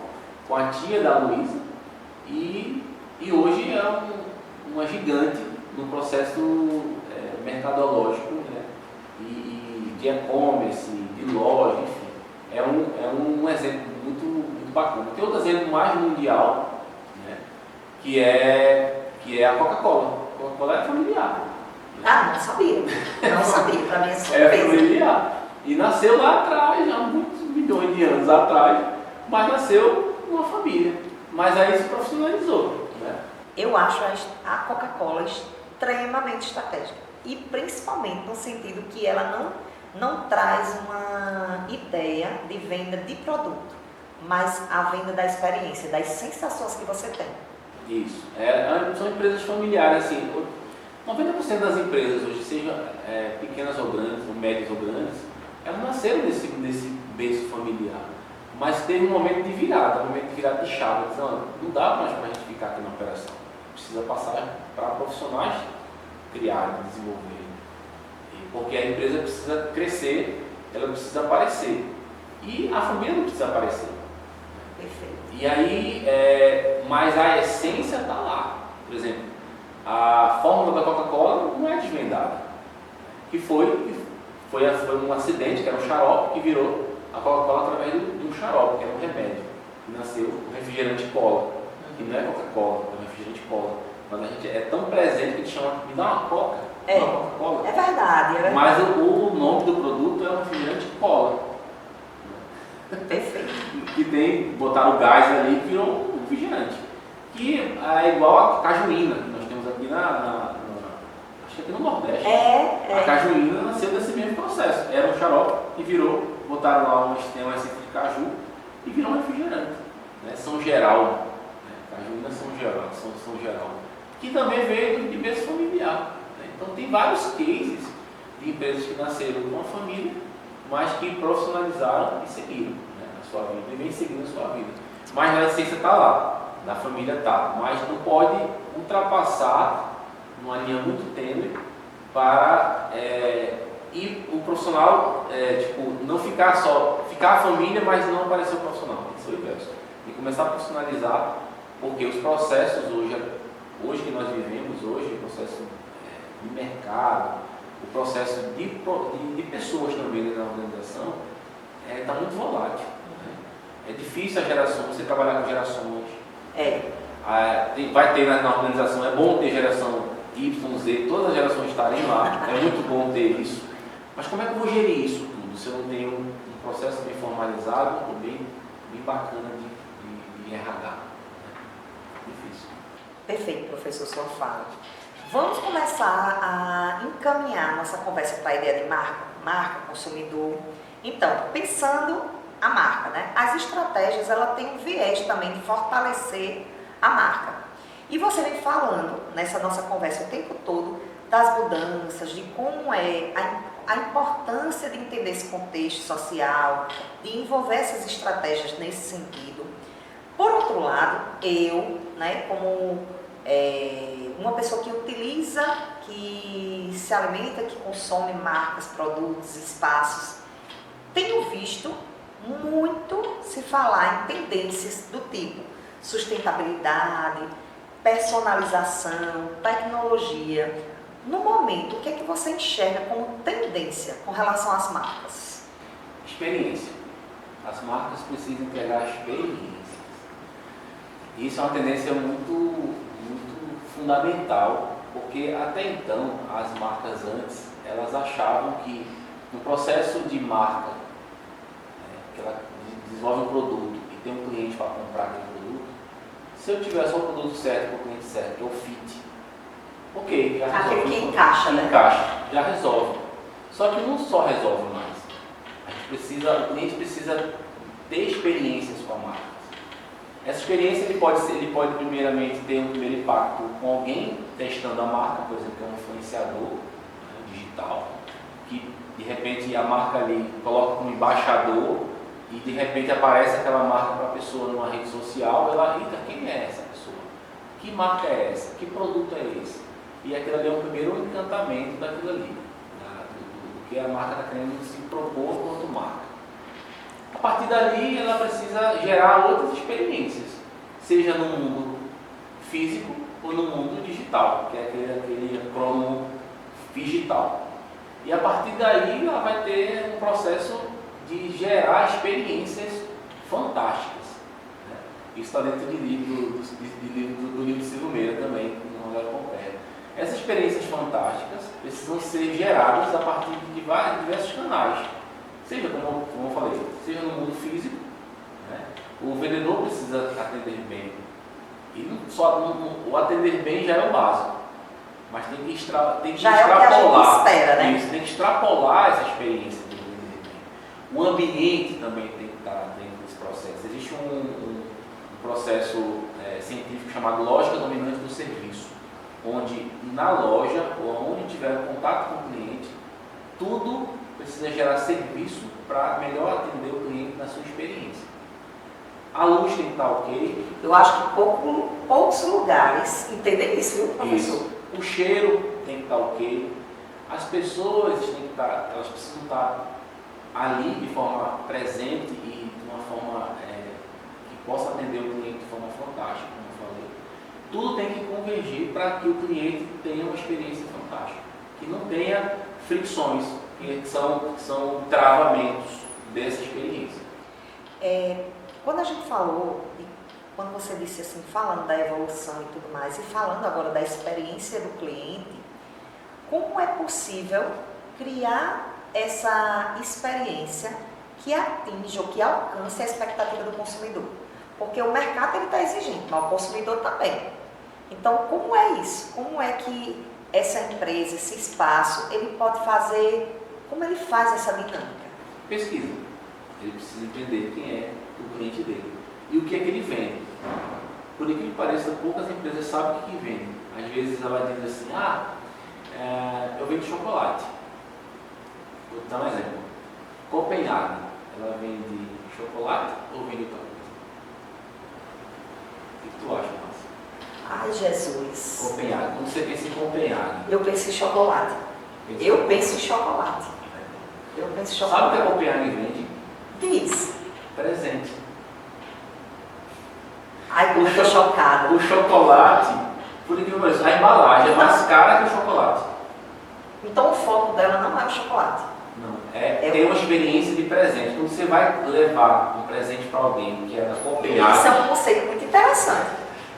com a tia da Luísa, e hoje é uma gigante no processo mercadológico, né, e de e-commerce, de loja, enfim. É um exemplo muito bacana. Tem outro exemplo mais mundial, né, que é a Coca-Cola. A Coca-Cola é familiar. Não sabia. Não sabia, para mim é surpresa. É familiar. E nasceu lá atrás, há muitos milhões de anos atrás, mas nasceu numa família. Mas aí se profissionalizou, né? Eu acho a Coca-Cola extremamente estratégica. E principalmente no sentido que ela não traz uma ideia de venda de produto, mas a venda da experiência, das sensações que você tem. Isso. São empresas familiares, assim. 90% das empresas hoje, sejam pequenas ou grandes, ou médias ou grandes, elas nasceram desse berço familiar. Mas teve um momento de virada de chave. Não dá mais para a gente ficar aqui na operação. Precisa passar para profissionais criarem, desenvolverem. Porque a empresa precisa crescer, ela precisa aparecer. E a família não precisa aparecer. Perfeito. E aí, mas a essência está lá. Por exemplo, a fórmula da Coca-Cola não é desvendada. Que foi um acidente, que era um xarope, que virou a Coca-Cola através de um xarope, que era um remédio. E nasceu o refrigerante cola. Que não é Coca-Cola, é um refrigerante cola. Mas a gente é tão presente que a gente chama, me dá uma Coca, uma Coca-Cola. É verdade. Mas o nome do produto é um refrigerante cola. Perfeito. Que botaram o gás ali e virou um refrigerante. Que é igual a cajuína, que nós temos aqui acho que aqui no Nordeste. A cajuína nasceu desse mesmo processo. Era um xarope e botaram lá tem uma essência de caju e virou um refrigerante. Né? São Geraldo. Né? Cajuína São Geraldo. Que também veio de berço familiar. Né? Então tem vários cases de empresas que nasceram de uma família, mas que profissionalizaram e seguiram, né, na sua vida, e vem seguindo a sua vida. Mas na essência está lá, na família está, mas não pode ultrapassar numa linha muito tênue para e o profissional não ficar a família, mas não aparecer o profissional. Isso é o inverso. E começar a profissionalizar, porque os processos hoje que nós vivemos, o processo de mercado, o processo de pessoas também na organização está muito volátil. Né? É difícil você trabalhar com gerações. Vai ter na organização, é bom ter geração Y, Z, todas as gerações estarem lá, é muito bom ter isso. Mas como é que eu vou gerir isso tudo se eu não tenho um processo bem formalizado, bem bacana de RH? Difícil. Perfeito, professor, sua fala. Vamos começar a encaminhar nossa conversa para a ideia de marca, consumidor. Então, pensando a marca, né? As estratégias, ela tem um viés também de fortalecer a marca. E você vem falando nessa nossa conversa o tempo todo das mudanças, de como é a importância de entender esse contexto social, de envolver essas estratégias nesse sentido. Por outro lado, eu, né, como uma pessoa que utiliza, que se alimenta, que consome marcas, produtos, espaços, tenho visto muito se falar em tendências do tipo sustentabilidade, personalização, tecnologia. No momento, o que é que você enxerga como tendência com relação às marcas? Experiência. As marcas precisam entregar experiências. E isso é uma tendência muito fundamental, porque até então as marcas antes elas achavam que no processo de marca, que ela desenvolve um produto e tem um cliente para comprar aquele produto, se eu tiver só o produto certo para o cliente certo, que é o fit, ok, já resolve. Aquele que encaixa, né? Encaixa, já resolve. Só que não só resolve mais. O cliente precisa ter experiências com a marca. Essa experiência ele pode primeiramente ter um primeiro impacto com alguém testando a marca, por exemplo, que é um influenciador, né, digital, que de repente a marca ali coloca como embaixador e de repente aparece aquela marca para a pessoa numa rede social, ela, eita, quem é essa pessoa? Que marca é essa? Que produto é esse? E aquilo ali é o primeiro encantamento daquilo ali, do que a marca está querendo se propor quanto marca. A partir dali, ela precisa gerar outras experiências, seja no mundo físico ou no mundo digital, que é aquele acrônimo digital. E a partir daí, ela vai ter um processo de gerar experiências fantásticas, né? Isso está dentro do livro de Silvio Meira também, no Rogério Pompeia. Essas experiências fantásticas precisam ser geradas a partir de diversos canais. Seja, como eu falei, seja no mundo físico, né? O vendedor precisa atender bem. E o atender bem já é o básico. Mas tem que extrapolar. É o que a gente espera, né? Isso, tem que extrapolar essa experiência do atender bem. O ambiente também tem que estar dentro desse processo. Existe um processo científico chamado lógica dominante do serviço, onde na loja ou onde tiver contato com o cliente, tudo precisa gerar serviço para melhor atender o cliente na sua experiência. A luz tem que estar ok. Eu acho que poucos lugares entendem isso, viu, professor? Isso. O cheiro tem que estar ok. As pessoas elas precisam estar ali de forma presente e de uma forma que possa atender o cliente de forma fantástica, como eu falei. Tudo tem que convergir para que o cliente tenha uma experiência fantástica, que não tenha fricções, que são travamentos dessa experiência. Quando a gente falou, quando você disse assim, falando da evolução e tudo mais, e falando agora da experiência do cliente, como é possível criar essa experiência que atinja ou que alcance a expectativa do consumidor? Porque o mercado está exigente, mas o consumidor também. Então, como é isso? Como é que essa empresa, esse espaço, ele pode fazer, como ele faz essa dinâmica? Pesquisa. Ele precisa entender quem é o cliente dele e o que é que ele vende. Por incrível que pareça, poucas empresas sabem o que vende. Às vezes ela diz assim, eu vendo chocolate. Vou dar um exemplo. Copenhague, ela vende chocolate ou vende outra coisa? O que tu acha, Márcia? Ai, Jesus. Copenhague. Quando você pensa em Copenhague? Eu penso em chocolate. Eu penso em chocolate. Sabe o que a Copenhague vende? Diz. Presente. Ai, eu estou chocada. O chocolate, por incrível que pareça, a embalagem é mais cara que o chocolate. Então o foco dela não é o chocolate. Não, ter uma experiência de presente. Quando você vai levar um presente para alguém que é da Copenhague. Isso é um conceito muito interessante.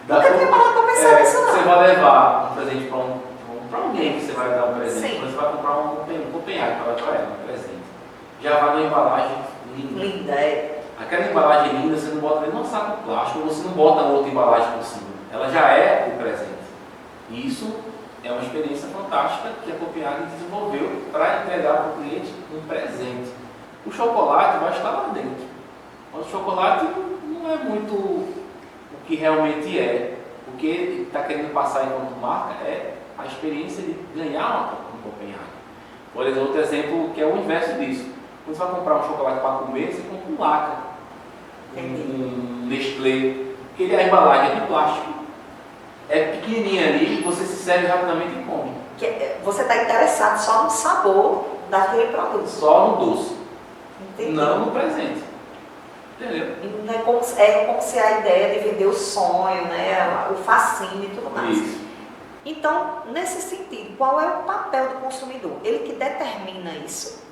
Nunca tinha parado para pensar nisso, não. Você vai levar um presente para alguém que você vai dar um presente. Sim. Você vai comprar um Copenhague para ela, um presente. Já vai numa embalagem linda. Linda, é. Aquela embalagem linda, você não bota nem num saco plástico, você não bota outra embalagem por cima. Ela já é o presente. E isso é uma experiência fantástica que a Copenhague desenvolveu para entregar para o cliente um presente. O chocolate vai estar lá dentro. Mas o chocolate não é muito o que realmente é. O que ele está querendo passar enquanto marca é a experiência de ganhar um Copenhague. Por exemplo, outro exemplo que é o inverso disso. Quando você vai comprar um chocolate para comer, você compra um Lacta, um Nestlé, porque a embalagem é de plástico, é pequenininha ali, você se serve rapidamente e come. Você está interessado só no sabor daquele produto. Só no doce. Entendi. Não no presente. Entendeu? Não é como se a ideia de vender o sonho, né, o fascínio e tudo mais. Isso. Então, nesse sentido, qual é o papel do consumidor? Ele que determina isso?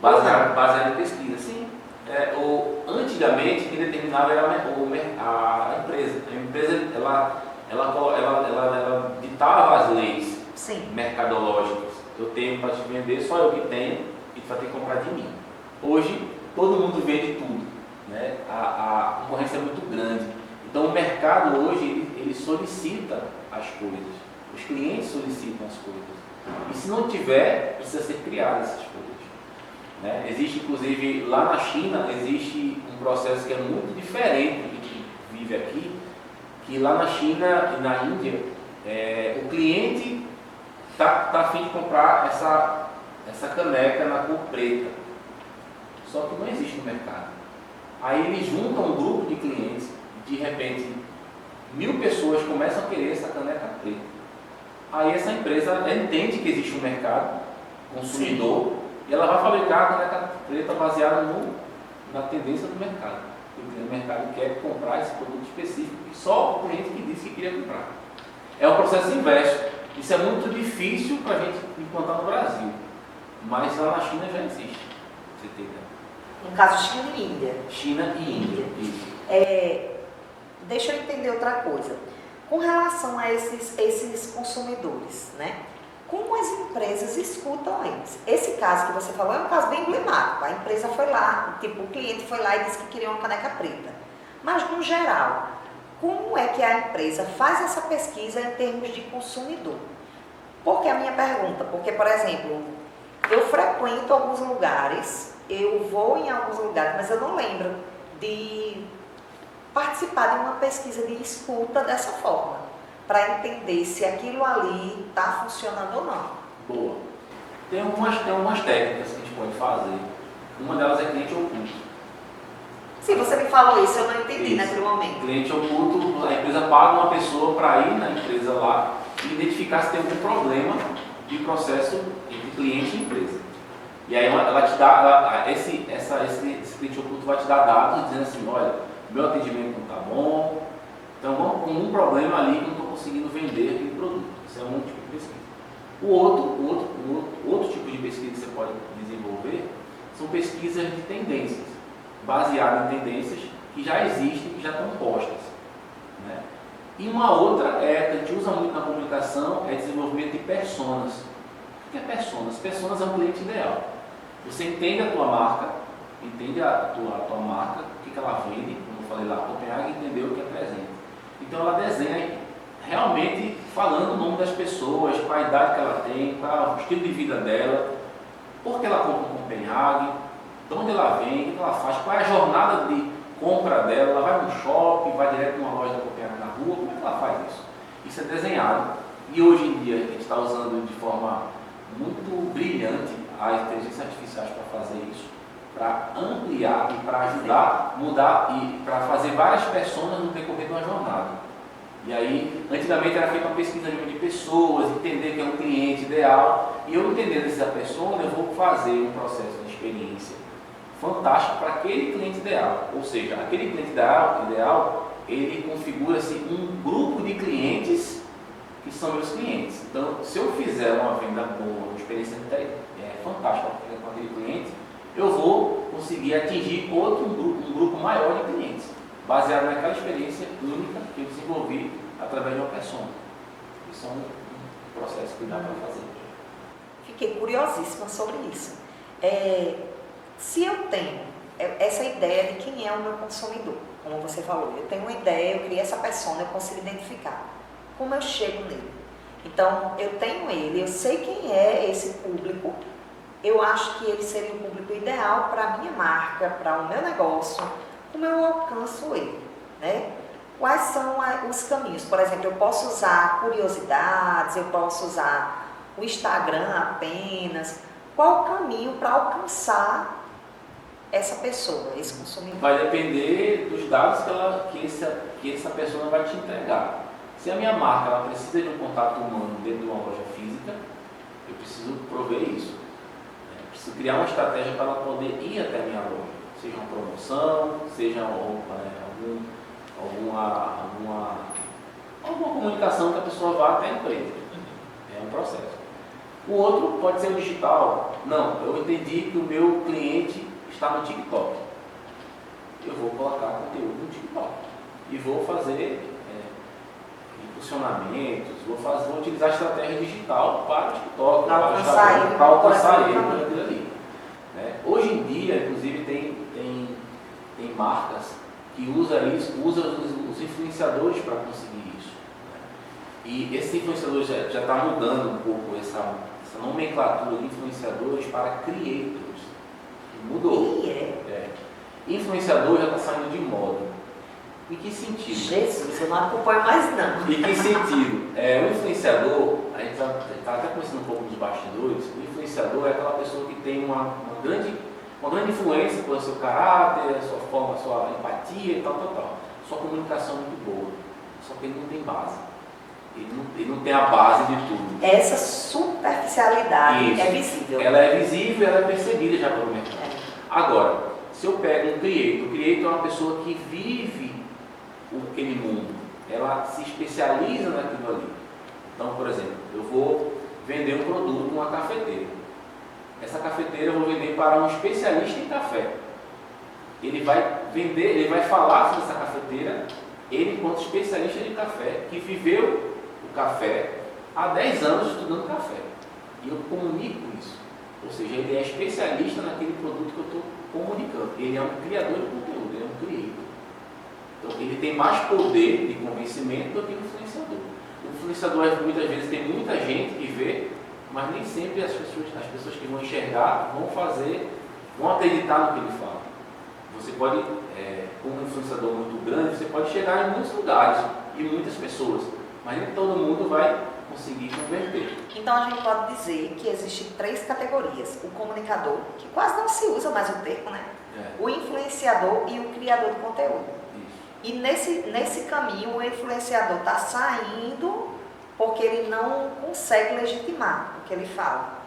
Baseado em pesquisa, sim. Antigamente, quem determinava era a empresa. A empresa, ela ditava as leis Sim. mercadológicas. eu tenho para te vender, só eu que tenho, e tu vai ter que comprar de mim. Hoje, todo mundo vende tudo, né? A concorrência é muito grande. Então, o mercado hoje, ele solicita as coisas. Os clientes solicitam as coisas. E se não tiver, precisa ser criadas essas coisas. Né? Existe, inclusive, lá na China, existe um processo que é muito diferente do que vive aqui, que lá na China e na Índia, o cliente está a fim de comprar essa caneca na cor preta. Só que não existe no mercado. Aí eles juntam um grupo de clientes, de repente 1000 pessoas começam a querer essa caneca preta. Aí essa empresa entende que existe um mercado consumidor. Sim. E ela vai fabricar a caneca preta baseada na tendência do mercado. O mercado quer comprar esse produto específico e só o cliente que disse que queria comprar. É um processo inverso. Isso é muito difícil para a gente implantar no Brasil. Mas lá na China já existe. Você tem ideia? No caso, China e Índia. China e Índia. Isso. Deixa eu entender outra coisa. Com relação a esses consumidores, né? Como as empresas escutam eles? Esse caso que você falou é um caso bem emblemático. A empresa foi lá, o cliente foi lá e disse que queria uma caneca preta. Mas, no geral, como é que a empresa faz essa pesquisa em termos de consumidor? Por que a minha pergunta? Porque, por exemplo, eu frequento alguns lugares, eu vou em alguns lugares, mas eu não lembro de participar de uma pesquisa de escuta dessa forma, para entender se aquilo ali está funcionando ou não. Boa. Tem algumas técnicas que a gente pode fazer. Uma delas é cliente oculto. Sim, você me falou isso, eu não entendi naquele momento. Cliente oculto, a empresa paga uma pessoa para ir na empresa lá e identificar se tem algum problema de processo entre cliente e empresa. E aí ela te dá, esse cliente oculto vai te dar dados dizendo assim, olha, meu atendimento não está bom, então com um problema ali que eu não estou conseguindo vender aquele produto. Isso é um tipo de pesquisa. O outro tipo de pesquisa que você pode desenvolver são pesquisas de tendências, baseadas em tendências que já existem, que já estão postas. Né? E uma outra que a gente usa muito na comunicação é desenvolvimento de personas. O que é personas? Personas é um cliente ideal. Você entende a tua marca, entende a tua marca, o que ela vende, como eu falei lá, a Copenhague entendeu o que é presente. Então ela desenha realmente falando o nome das pessoas, qual a idade que ela tem, qual é o estilo de vida dela, por que ela compra em Copenhague, de onde ela vem, o que ela faz, qual é a jornada de compra dela, ela vai no shopping, vai direto numa loja da Copenhague na rua, como é que ela faz isso? Isso é desenhado e hoje em dia a gente está usando de forma muito brilhante as inteligências artificiais para fazer isso, para ampliar e para ajudar, mudar e para fazer várias personas no decorrer de uma jornada. E aí, antigamente era feita uma pesquisa de pessoas, entender quem é um cliente ideal, e eu entendendo essa pessoa, eu vou fazer um processo de experiência fantástico para aquele cliente ideal. Ou seja, aquele cliente ideal ele configura-se um grupo de clientes que são meus clientes. Então, se eu fizer uma venda boa, uma experiência fantástica com aquele cliente, eu vou conseguir atingir um grupo maior de clientes, baseado naquela experiência única que eu desenvolvi através de uma persona. Isso é um processo que dá para fazer. Fiquei curiosíssima sobre isso. Se eu tenho essa ideia de quem é o meu consumidor, como você falou, eu tenho uma ideia, eu criei essa persona, eu consigo identificar. Como eu chego nele? Então, eu tenho ele, eu sei quem é esse público, eu acho que ele seria o público ideal para a minha marca, para o meu negócio, como eu alcanço ele, né? Quais são os caminhos? Por exemplo, eu posso usar curiosidades, eu posso usar o Instagram apenas. Qual o caminho para alcançar essa pessoa, esse consumidor? Vai depender dos dados que essa pessoa vai te entregar. Se a minha marca ela precisa de um contato humano dentro de uma loja física, eu preciso prover isso. Eu preciso criar uma estratégia para ela poder ir até a minha loja. Seja uma promoção, seja alguma comunicação que a pessoa vá até a empresa. É um processo. O outro pode ser o digital. Não, eu entendi que o meu cliente está no TikTok. Eu vou colocar conteúdo no TikTok e vou fazer posicionamentos, vou utilizar estratégia digital para o TikTok, Para para alcançar ele por aquilo ali. Né? Hoje em dia, inclusive, tem marcas que usam os influenciadores para conseguir isso. Né? E esses influenciadores já está mudando um pouco essa nomenclatura de influenciadores para creators. Mudou. Influenciador já está saindo de moda. Em que sentido? Jesus, eu não acompanho mais não. Em que sentido? O influenciador, a gente está até conhecendo um pouco dos bastidores, o influenciador é aquela pessoa que tem uma grande influência pelo seu caráter, a sua forma, a sua empatia e tal. Sua comunicação é muito boa, só que ele não tem base. Ele não tem a base de tudo. Essa superficialidade Isso. é visível. Ela é visível, ela é percebida já pelo mercado. Agora, se eu pego um creator, o creator é uma pessoa que vive aquele mundo, ela se especializa naquilo ali. Então, por exemplo, eu vou vender um produto numa cafeteira. Essa cafeteira eu vou vender para um especialista em café. Ele vai falar sobre essa cafeteira, ele enquanto especialista de café, que viveu o café há 10 anos estudando café. E eu comunico isso. Ou seja, ele é especialista naquele produto que eu estou comunicando. Ele é um criador de conteúdo, ele é um creator. Então, ele tem mais poder de convencimento do que o influenciador. O influenciador, muitas vezes, tem muita gente que vê, mas nem sempre as pessoas que vão enxergar vão acreditar no que ele fala. Você pode, como um influenciador muito grande, você pode chegar em muitos lugares e muitas pessoas, mas nem todo mundo vai conseguir converter. Então a gente pode dizer que existem 3 categorias: o comunicador, que quase não se usa mais o termo, né? O influenciador e o criador de conteúdo. E nesse caminho o influenciador está saindo porque ele não consegue legitimar o que ele fala.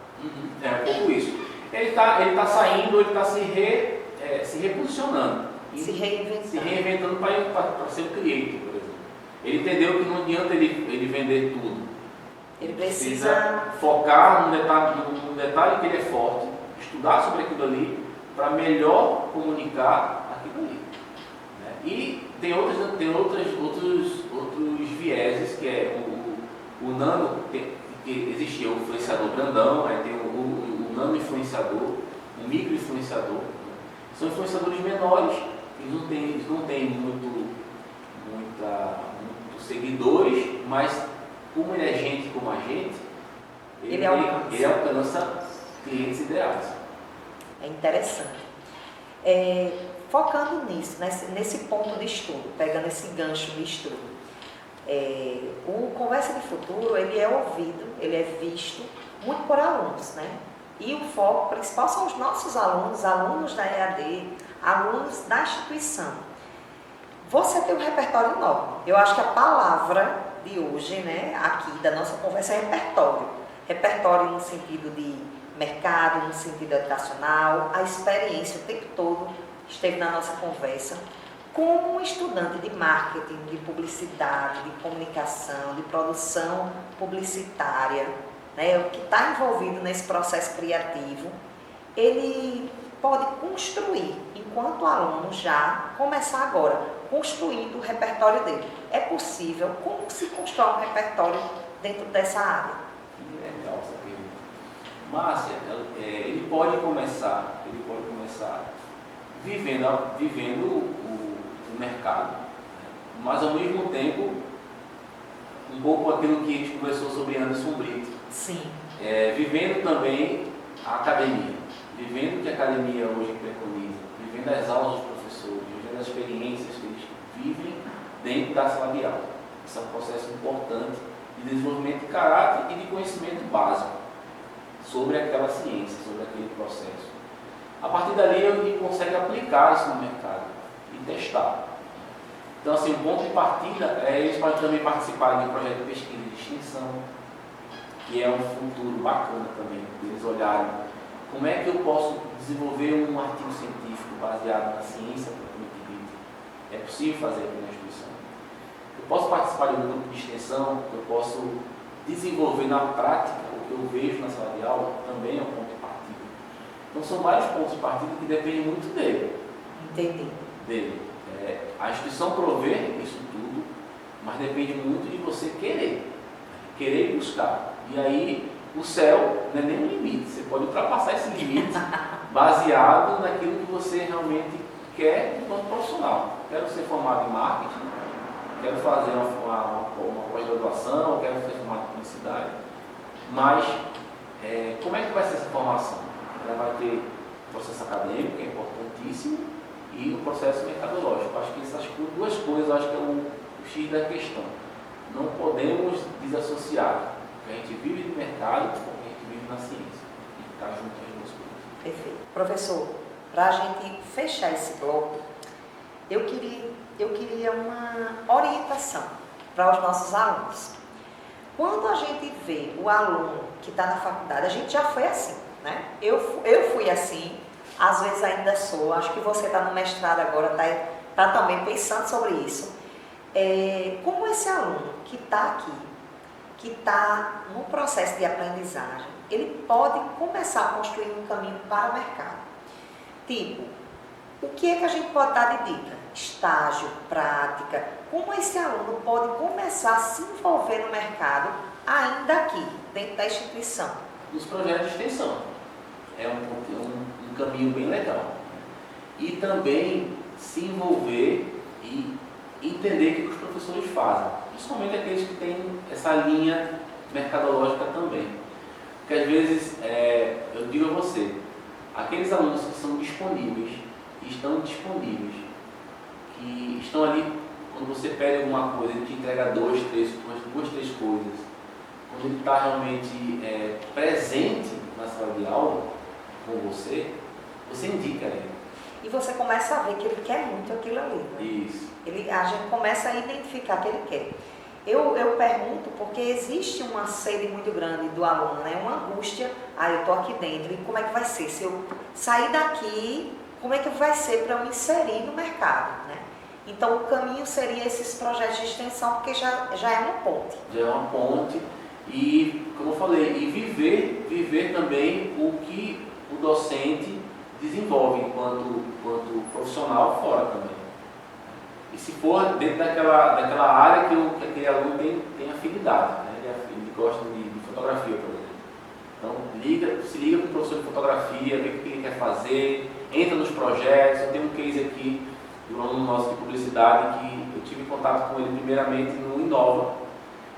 É um pouco isso. Ele tá saindo, ele está se reposicionando. Se reinventando para ser um creator, por exemplo. Ele entendeu que não adianta ele vender tudo. Ele precisa focar num detalhe que ele é forte, estudar sobre aquilo ali, para melhor comunicar aquilo ali. Né? E tem outros vieses, que é o nano, que existia o influenciador grandão, aí tem o nano influenciador, o micro influenciador. São influenciadores menores, eles não têm muitos seguidores, mas como ele é gente como a gente, ele alcança clientes ideais. É interessante. Focando nisso, nesse ponto de estudo, pegando esse gancho de estudo, o Conversa de Futuro, ele é ouvido, ele é visto muito por alunos, né? E o foco principal são os nossos alunos da EAD, alunos da instituição. Você tem um repertório enorme. Eu acho que a palavra de hoje, né, aqui da nossa conversa é repertório. Repertório no sentido de mercado, no sentido educacional, a experiência o tempo todo esteve na nossa conversa. Como um estudante de marketing, de publicidade, de comunicação, de produção publicitária, né, que está envolvido nesse processo criativo, ele pode construir, enquanto aluno já, começar agora, construindo o repertório dele. É possível? Como se constrói um repertório dentro dessa área? Que legal essa pergunta. Márcia, ele pode começar vivendo o mercado, né? Mas ao mesmo tempo, um pouco aquilo que a gente conversou sobre Anderson Brito. Sim. Vivendo também a academia, vivendo o que a academia hoje preconiza, vivendo as aulas dos professores, vivendo as experiências que eles vivem dentro da sala de aula. Isso é um processo importante de desenvolvimento de caráter e de conhecimento básico sobre aquela ciência, sobre aquele processo. A partir dali ele consegue aplicar isso no mercado e testar. Então, assim, o ponto de partida é eles podem também participarem de um projeto de pesquisa de extensão, que é um futuro bacana também, eles olharem como é que eu posso desenvolver um artigo científico baseado na ciência propriamente dita. É possível fazer aqui na instituição. Eu posso participar de um grupo de extensão, eu posso desenvolver na prática o que eu vejo na sala de aula, também é um ponto de partida. Então são vários pontos de partida que dependem muito dele. Entendi. A instituição prover isso tudo, mas depende muito de você querer buscar. E aí o céu não é nem um limite, você pode ultrapassar esse limite baseado naquilo que você realmente quer enquanto profissional. Quero ser formado em marketing, quero fazer uma pós-graduação, quero ser formado em publicidade, mas como é que vai ser essa formação? Ela vai ter processo acadêmico, que é importantíssimo, e o processo mercadológico. Acho que essas duas coisas acho que é o X da questão. Não podemos desassociar o que a gente vive no mercado com o que a gente vive na ciência. E ficar junto as duas coisas. Perfeito. Professor, para a gente fechar esse bloco, eu queria uma orientação para os nossos alunos. Quando a gente vê o aluno que está na faculdade, a gente já foi assim, né? Eu fui assim, às vezes ainda sou, acho que você está no mestrado agora, está também pensando sobre isso. Como esse aluno que está aqui, que está no processo de aprendizagem, ele pode começar a construir um caminho para o mercado. Tipo, o que é que a gente pode dar de dica? Estágio, prática, como esse aluno pode começar a se envolver no mercado ainda aqui, dentro da instituição? Os projetos de extensão é um caminho bem legal. E também se envolver e entender o que os professores fazem, principalmente aqueles que têm essa linha mercadológica também. Porque às vezes, eu digo a você, aqueles alunos que são disponíveis, que estão disponíveis, que estão ali, quando você pede alguma coisa, ele te entrega duas, três coisas, quando ele está realmente presente na sala de aula com você indica ele. E você começa a ver que ele quer muito aquilo ali. Né? Isso. A gente começa a identificar que ele quer. Eu pergunto porque existe uma sede muito grande do aluno, né? Uma angústia, eu estou aqui dentro, e como é que vai ser? Se eu sair daqui, como é que vai ser para eu me inserir no mercado, né? Então o caminho seria esses projetos de extensão, porque já é uma ponte. Já é uma ponte e, como eu falei, e viver também o que o docente desenvolve enquanto profissional fora também. E se for dentro daquela área que aquele aluno tem afinidade, né? Ele gosta de fotografia, por exemplo. Então, se liga com o professor de fotografia, vê o que ele quer fazer, entra nos projetos. Eu tenho um case aqui de um aluno nosso de publicidade que eu tive contato com ele primeiramente no Inova.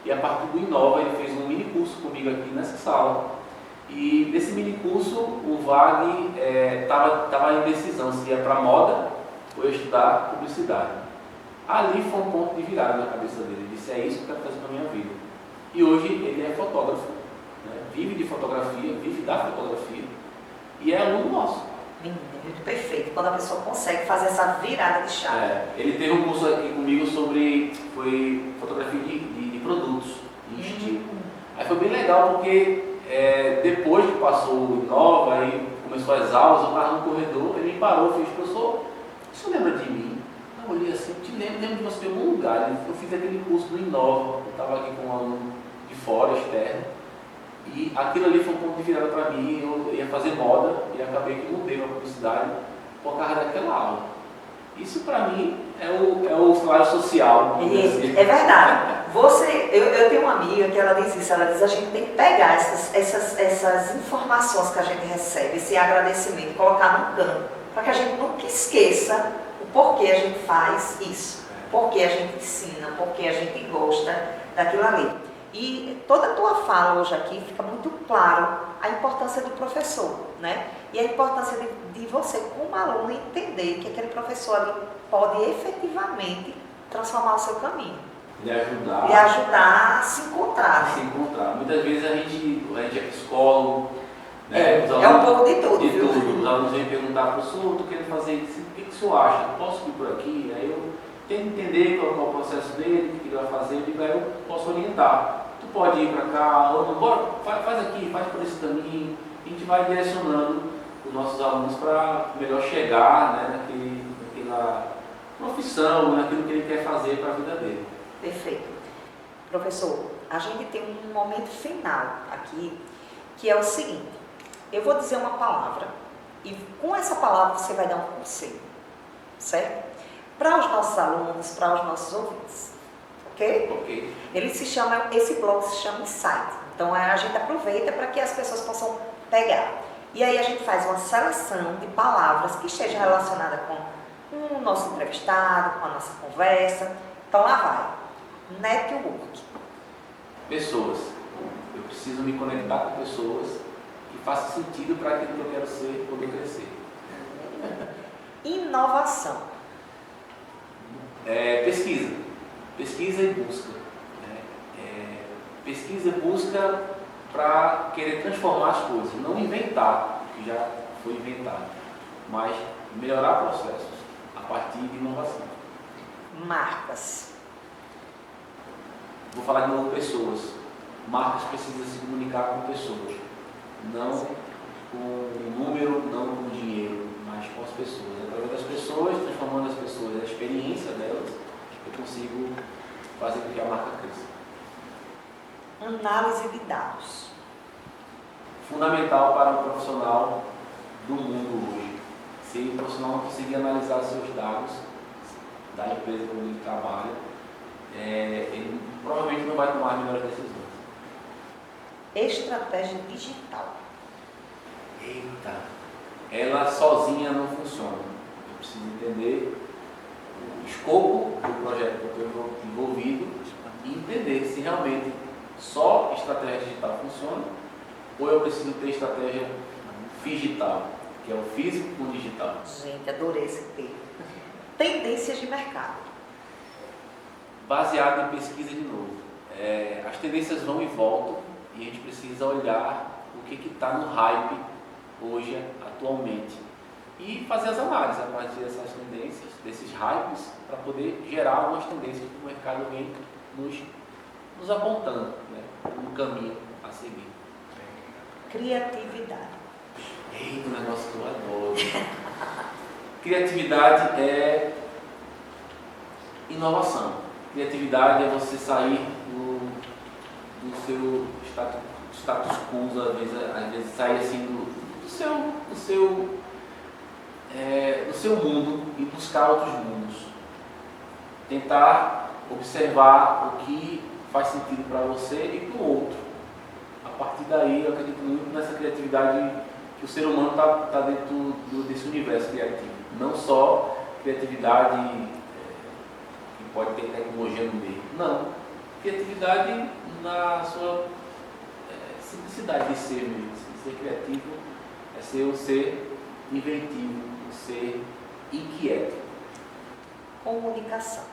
E a partir do Inova ele fez um mini curso comigo aqui nessa sala. E nesse mini curso o Wagner estava em decisão se ia para moda ou ia estudar publicidade. Ali foi um ponto de virada na cabeça dele. Ele disse, é isso que eu quero fazer para a minha vida. E hoje ele é fotógrafo, né? Vive de fotografia, vive da fotografia e é aluno nosso. Muito perfeito, quando a pessoa consegue fazer essa virada de chave. Ele teve um curso aqui comigo sobre fotografia de produtos, de estilo. Aí foi bem legal porque depois que passou o Inova, aí começou as aulas, eu estava no corredor, ele me parou e fez, professor, você lembra de mim? Eu olhei assim, eu te lembro de você em algum lugar. Eu fiz aquele curso do Inova, eu estava aqui com um aluno de fora, externo, e aquilo ali foi um ponto de virada para mim. Eu ia fazer moda e acabei que mudei para publicidade por causa daquela aula. Isso para mim é o salário social. É verdade. Eu tenho uma amiga que ela diz isso, ela diz, a gente tem que pegar essas informações que a gente recebe, esse agradecimento, colocar no canto, para que a gente nunca esqueça o porquê a gente faz isso, porquê a gente ensina, porquê a gente gosta daquilo ali. E toda a tua fala hoje aqui fica muito claro a importância do professor, né? E a importância de você, como aluno, entender que aquele professor ali pode efetivamente transformar o seu caminho. Lhe ajudar. Lhe ajudar a se encontrar, né? Se encontrar. Muitas vezes a gente é psicólogo, né? Um pouco de tudo. De tudo. Os alunos vêm perguntar, professor, estou querendo fazer isso, o que o senhor acha? Posso ir por aqui? Aí eu tento entender qual é o processo dele, o que ele vai fazer, e aí eu posso orientar. Tu pode ir para cá, ou não, bora, faz aqui, faz por esse caminho. A gente vai direcionando os nossos alunos para melhor chegar, né, naquela profissão, naquilo que ele quer fazer para a vida dele. Perfeito. Professor, a gente tem um momento final aqui, que é o seguinte. Eu vou dizer uma palavra e com essa palavra você vai dar um conselho, certo? Para os nossos alunos, para os nossos ouvintes. ok? Ok. Esse blog se chama Insight. Então a gente aproveita para que as pessoas possam pegar. E aí a gente faz uma seleção de palavras que estejam relacionadas com o nosso entrevistado, com a nossa conversa. Então lá vai. Network. Pessoas. Eu preciso me conectar com pessoas que façam sentido para aquilo que eu quero ser, poder crescer. Inovação. Pesquisa. Pesquisa e busca. Pesquisa e busca para querer transformar as coisas, não inventar o que já foi inventado, mas melhorar processos a partir de inovação. Marcas. Vou falar de novo pessoas. Marcas precisam se comunicar com pessoas, não com o número, não com o dinheiro, mas com as pessoas. Através das pessoas, transformando as pessoas, a experiência delas, eu consigo fazer com que a marca cresça. Análise de dados. Fundamental para um profissional do mundo hoje. Se o profissional não conseguir analisar seus dados da empresa onde ele trabalha, ele provavelmente não vai tomar as melhores decisões. Estratégia digital. Eita, ela sozinha não funciona. Eu preciso entender o escopo do projeto que eu estou envolvido e entender se realmente só estratégia digital funciona ou eu preciso ter estratégia digital, que é o físico com o digital. Gente, adorei esse termo. Tendências de mercado. Baseado em pesquisa de novo. As tendências vão e voltam e a gente precisa olhar o que está no hype hoje, atualmente, e fazer as análises a partir dessas tendências, desses hypes, para poder gerar algumas tendências que o mercado vem nos apontando, né, no caminho a seguir. Criatividade. Eita, um negócio que eu adoro. Criatividade é inovação. Criatividade é você sair do seu status quo, às vezes sair assim do seu mundo e buscar outros mundos. Tentar observar o que faz sentido para você e para o outro. A partir daí, eu acredito muito nessa criatividade que o ser humano está dentro desse universo criativo. Não só criatividade que pode ter tecnologia no meio. Não. Criatividade na sua simplicidade de ser mesmo. Ser criativo é ser um ser inventivo, um ser inquieto. Comunicação.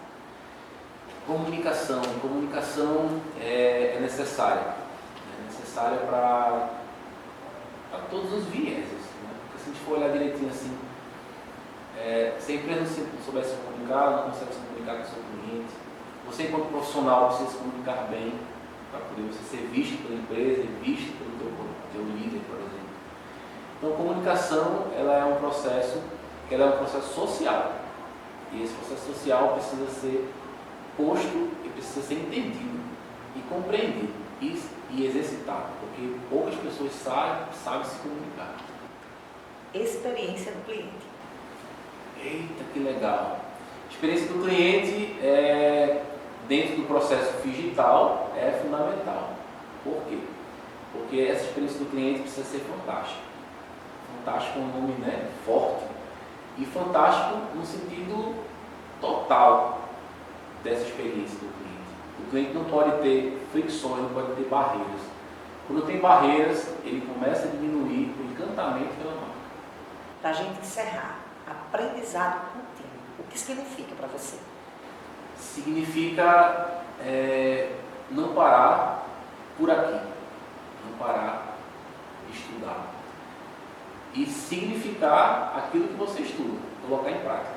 Comunicação é necessária. É necessária para todos os vieses. Né? Porque se a gente for olhar direitinho assim, se a empresa não souber se comunicar, não consegue se comunicar com o seu cliente. Você, enquanto profissional, precisa se comunicar bem para poder você ser visto pela empresa e visto pelo teu líder, por exemplo. Então, comunicação ela é um processo social. E esse processo social precisa ser posto e precisa ser entendido e compreendido e exercitado, porque poucas pessoas sabem se comunicar. Experiência do cliente. Eita, que legal! Experiência do cliente dentro do processo digital é fundamental. Por quê? Porque essa experiência do cliente precisa ser fantástica. Fantástico é um nome, né, forte. E fantástico no sentido total dessa experiência do cliente. O cliente não pode ter fricções, não pode ter barreiras. Quando tem barreiras, ele começa a diminuir o encantamento pela marca. Para a gente encerrar, aprendizado contínuo. O que significa para você? Significa não parar por aqui, não parar de estudar. E significar aquilo que você estuda, colocar em prática.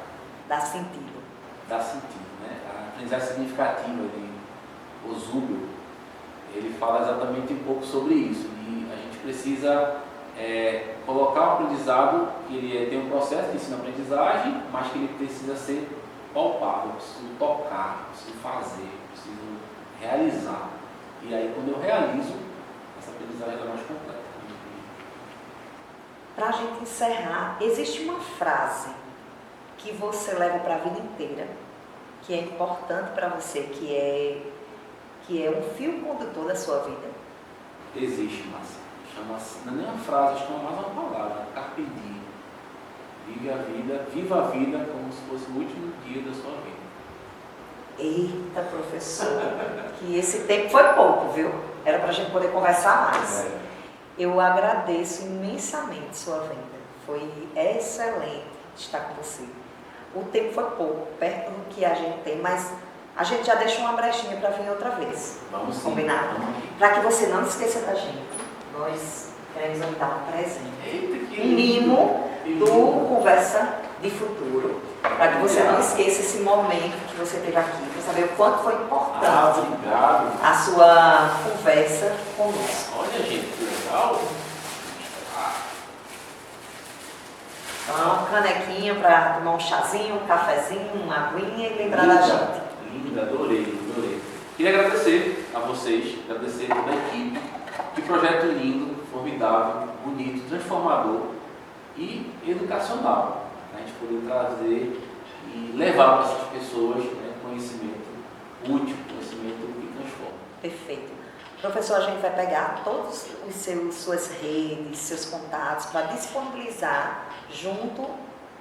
Dá sentido. Dá sentido, né? A aprendizagem significativa de Ozubel, ele fala exatamente um pouco sobre isso. E a gente precisa colocar o aprendizado, que ele tem um processo de ensino-aprendizagem, mas que ele precisa ser palpável, eu preciso tocar, eu preciso fazer, eu preciso realizar. E aí, quando eu realizo, essa aprendizagem é mais completa. Para a gente encerrar, existe uma frase que você leva para a vida inteira, que é importante para você, que é um fio condutor da sua vida? Existe, Márcia. Chama-se, não é nem uma frase, chama mais uma palavra, carpe diem. Viva a vida como se fosse o último dia da sua vida. Eita, professor, que esse tempo foi pouco, viu? Era para a gente poder conversar mais. Eu agradeço imensamente sua vinda. Foi excelente estar com você. O tempo foi pouco, perto do que a gente tem, mas a gente já deixou uma brechinha para vir outra vez. Vamos combinar? Para que você não esqueça da gente. Nós queremos lhe dar um presente. Eita, que Um mimo do Conversa de Futuro. Para que você não esqueça esse momento que você teve aqui, para saber o quanto foi importante obrigado. a sua conversa conosco. Olha, gente, que legal. Então, uma canequinha para tomar um chazinho, um cafezinho, uma aguinha e lembrar da gente. Linda, adorei. Queria agradecer a vocês, agradecer toda a equipe. Que projeto lindo, formidável, bonito, transformador e educacional. A gente poder trazer e levar para essas pessoas, né, conhecimento útil, conhecimento que transforma. Perfeito. Professor, a gente vai pegar todos os suas redes, seus contatos, para disponibilizar junto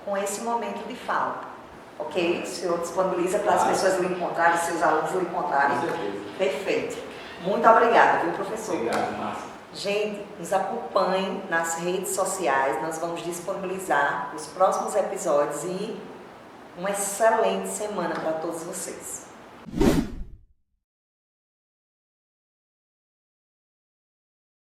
com esse momento de fala. Ok? O senhor disponibiliza para as pessoas lhe encontrarem, seus alunos lhe encontrarem. Com certeza. Perfeito. Muito obrigada, viu, professor? Obrigado, Márcia. Gente, nos acompanhem nas redes sociais, nós vamos disponibilizar os próximos episódios e uma excelente semana para todos vocês.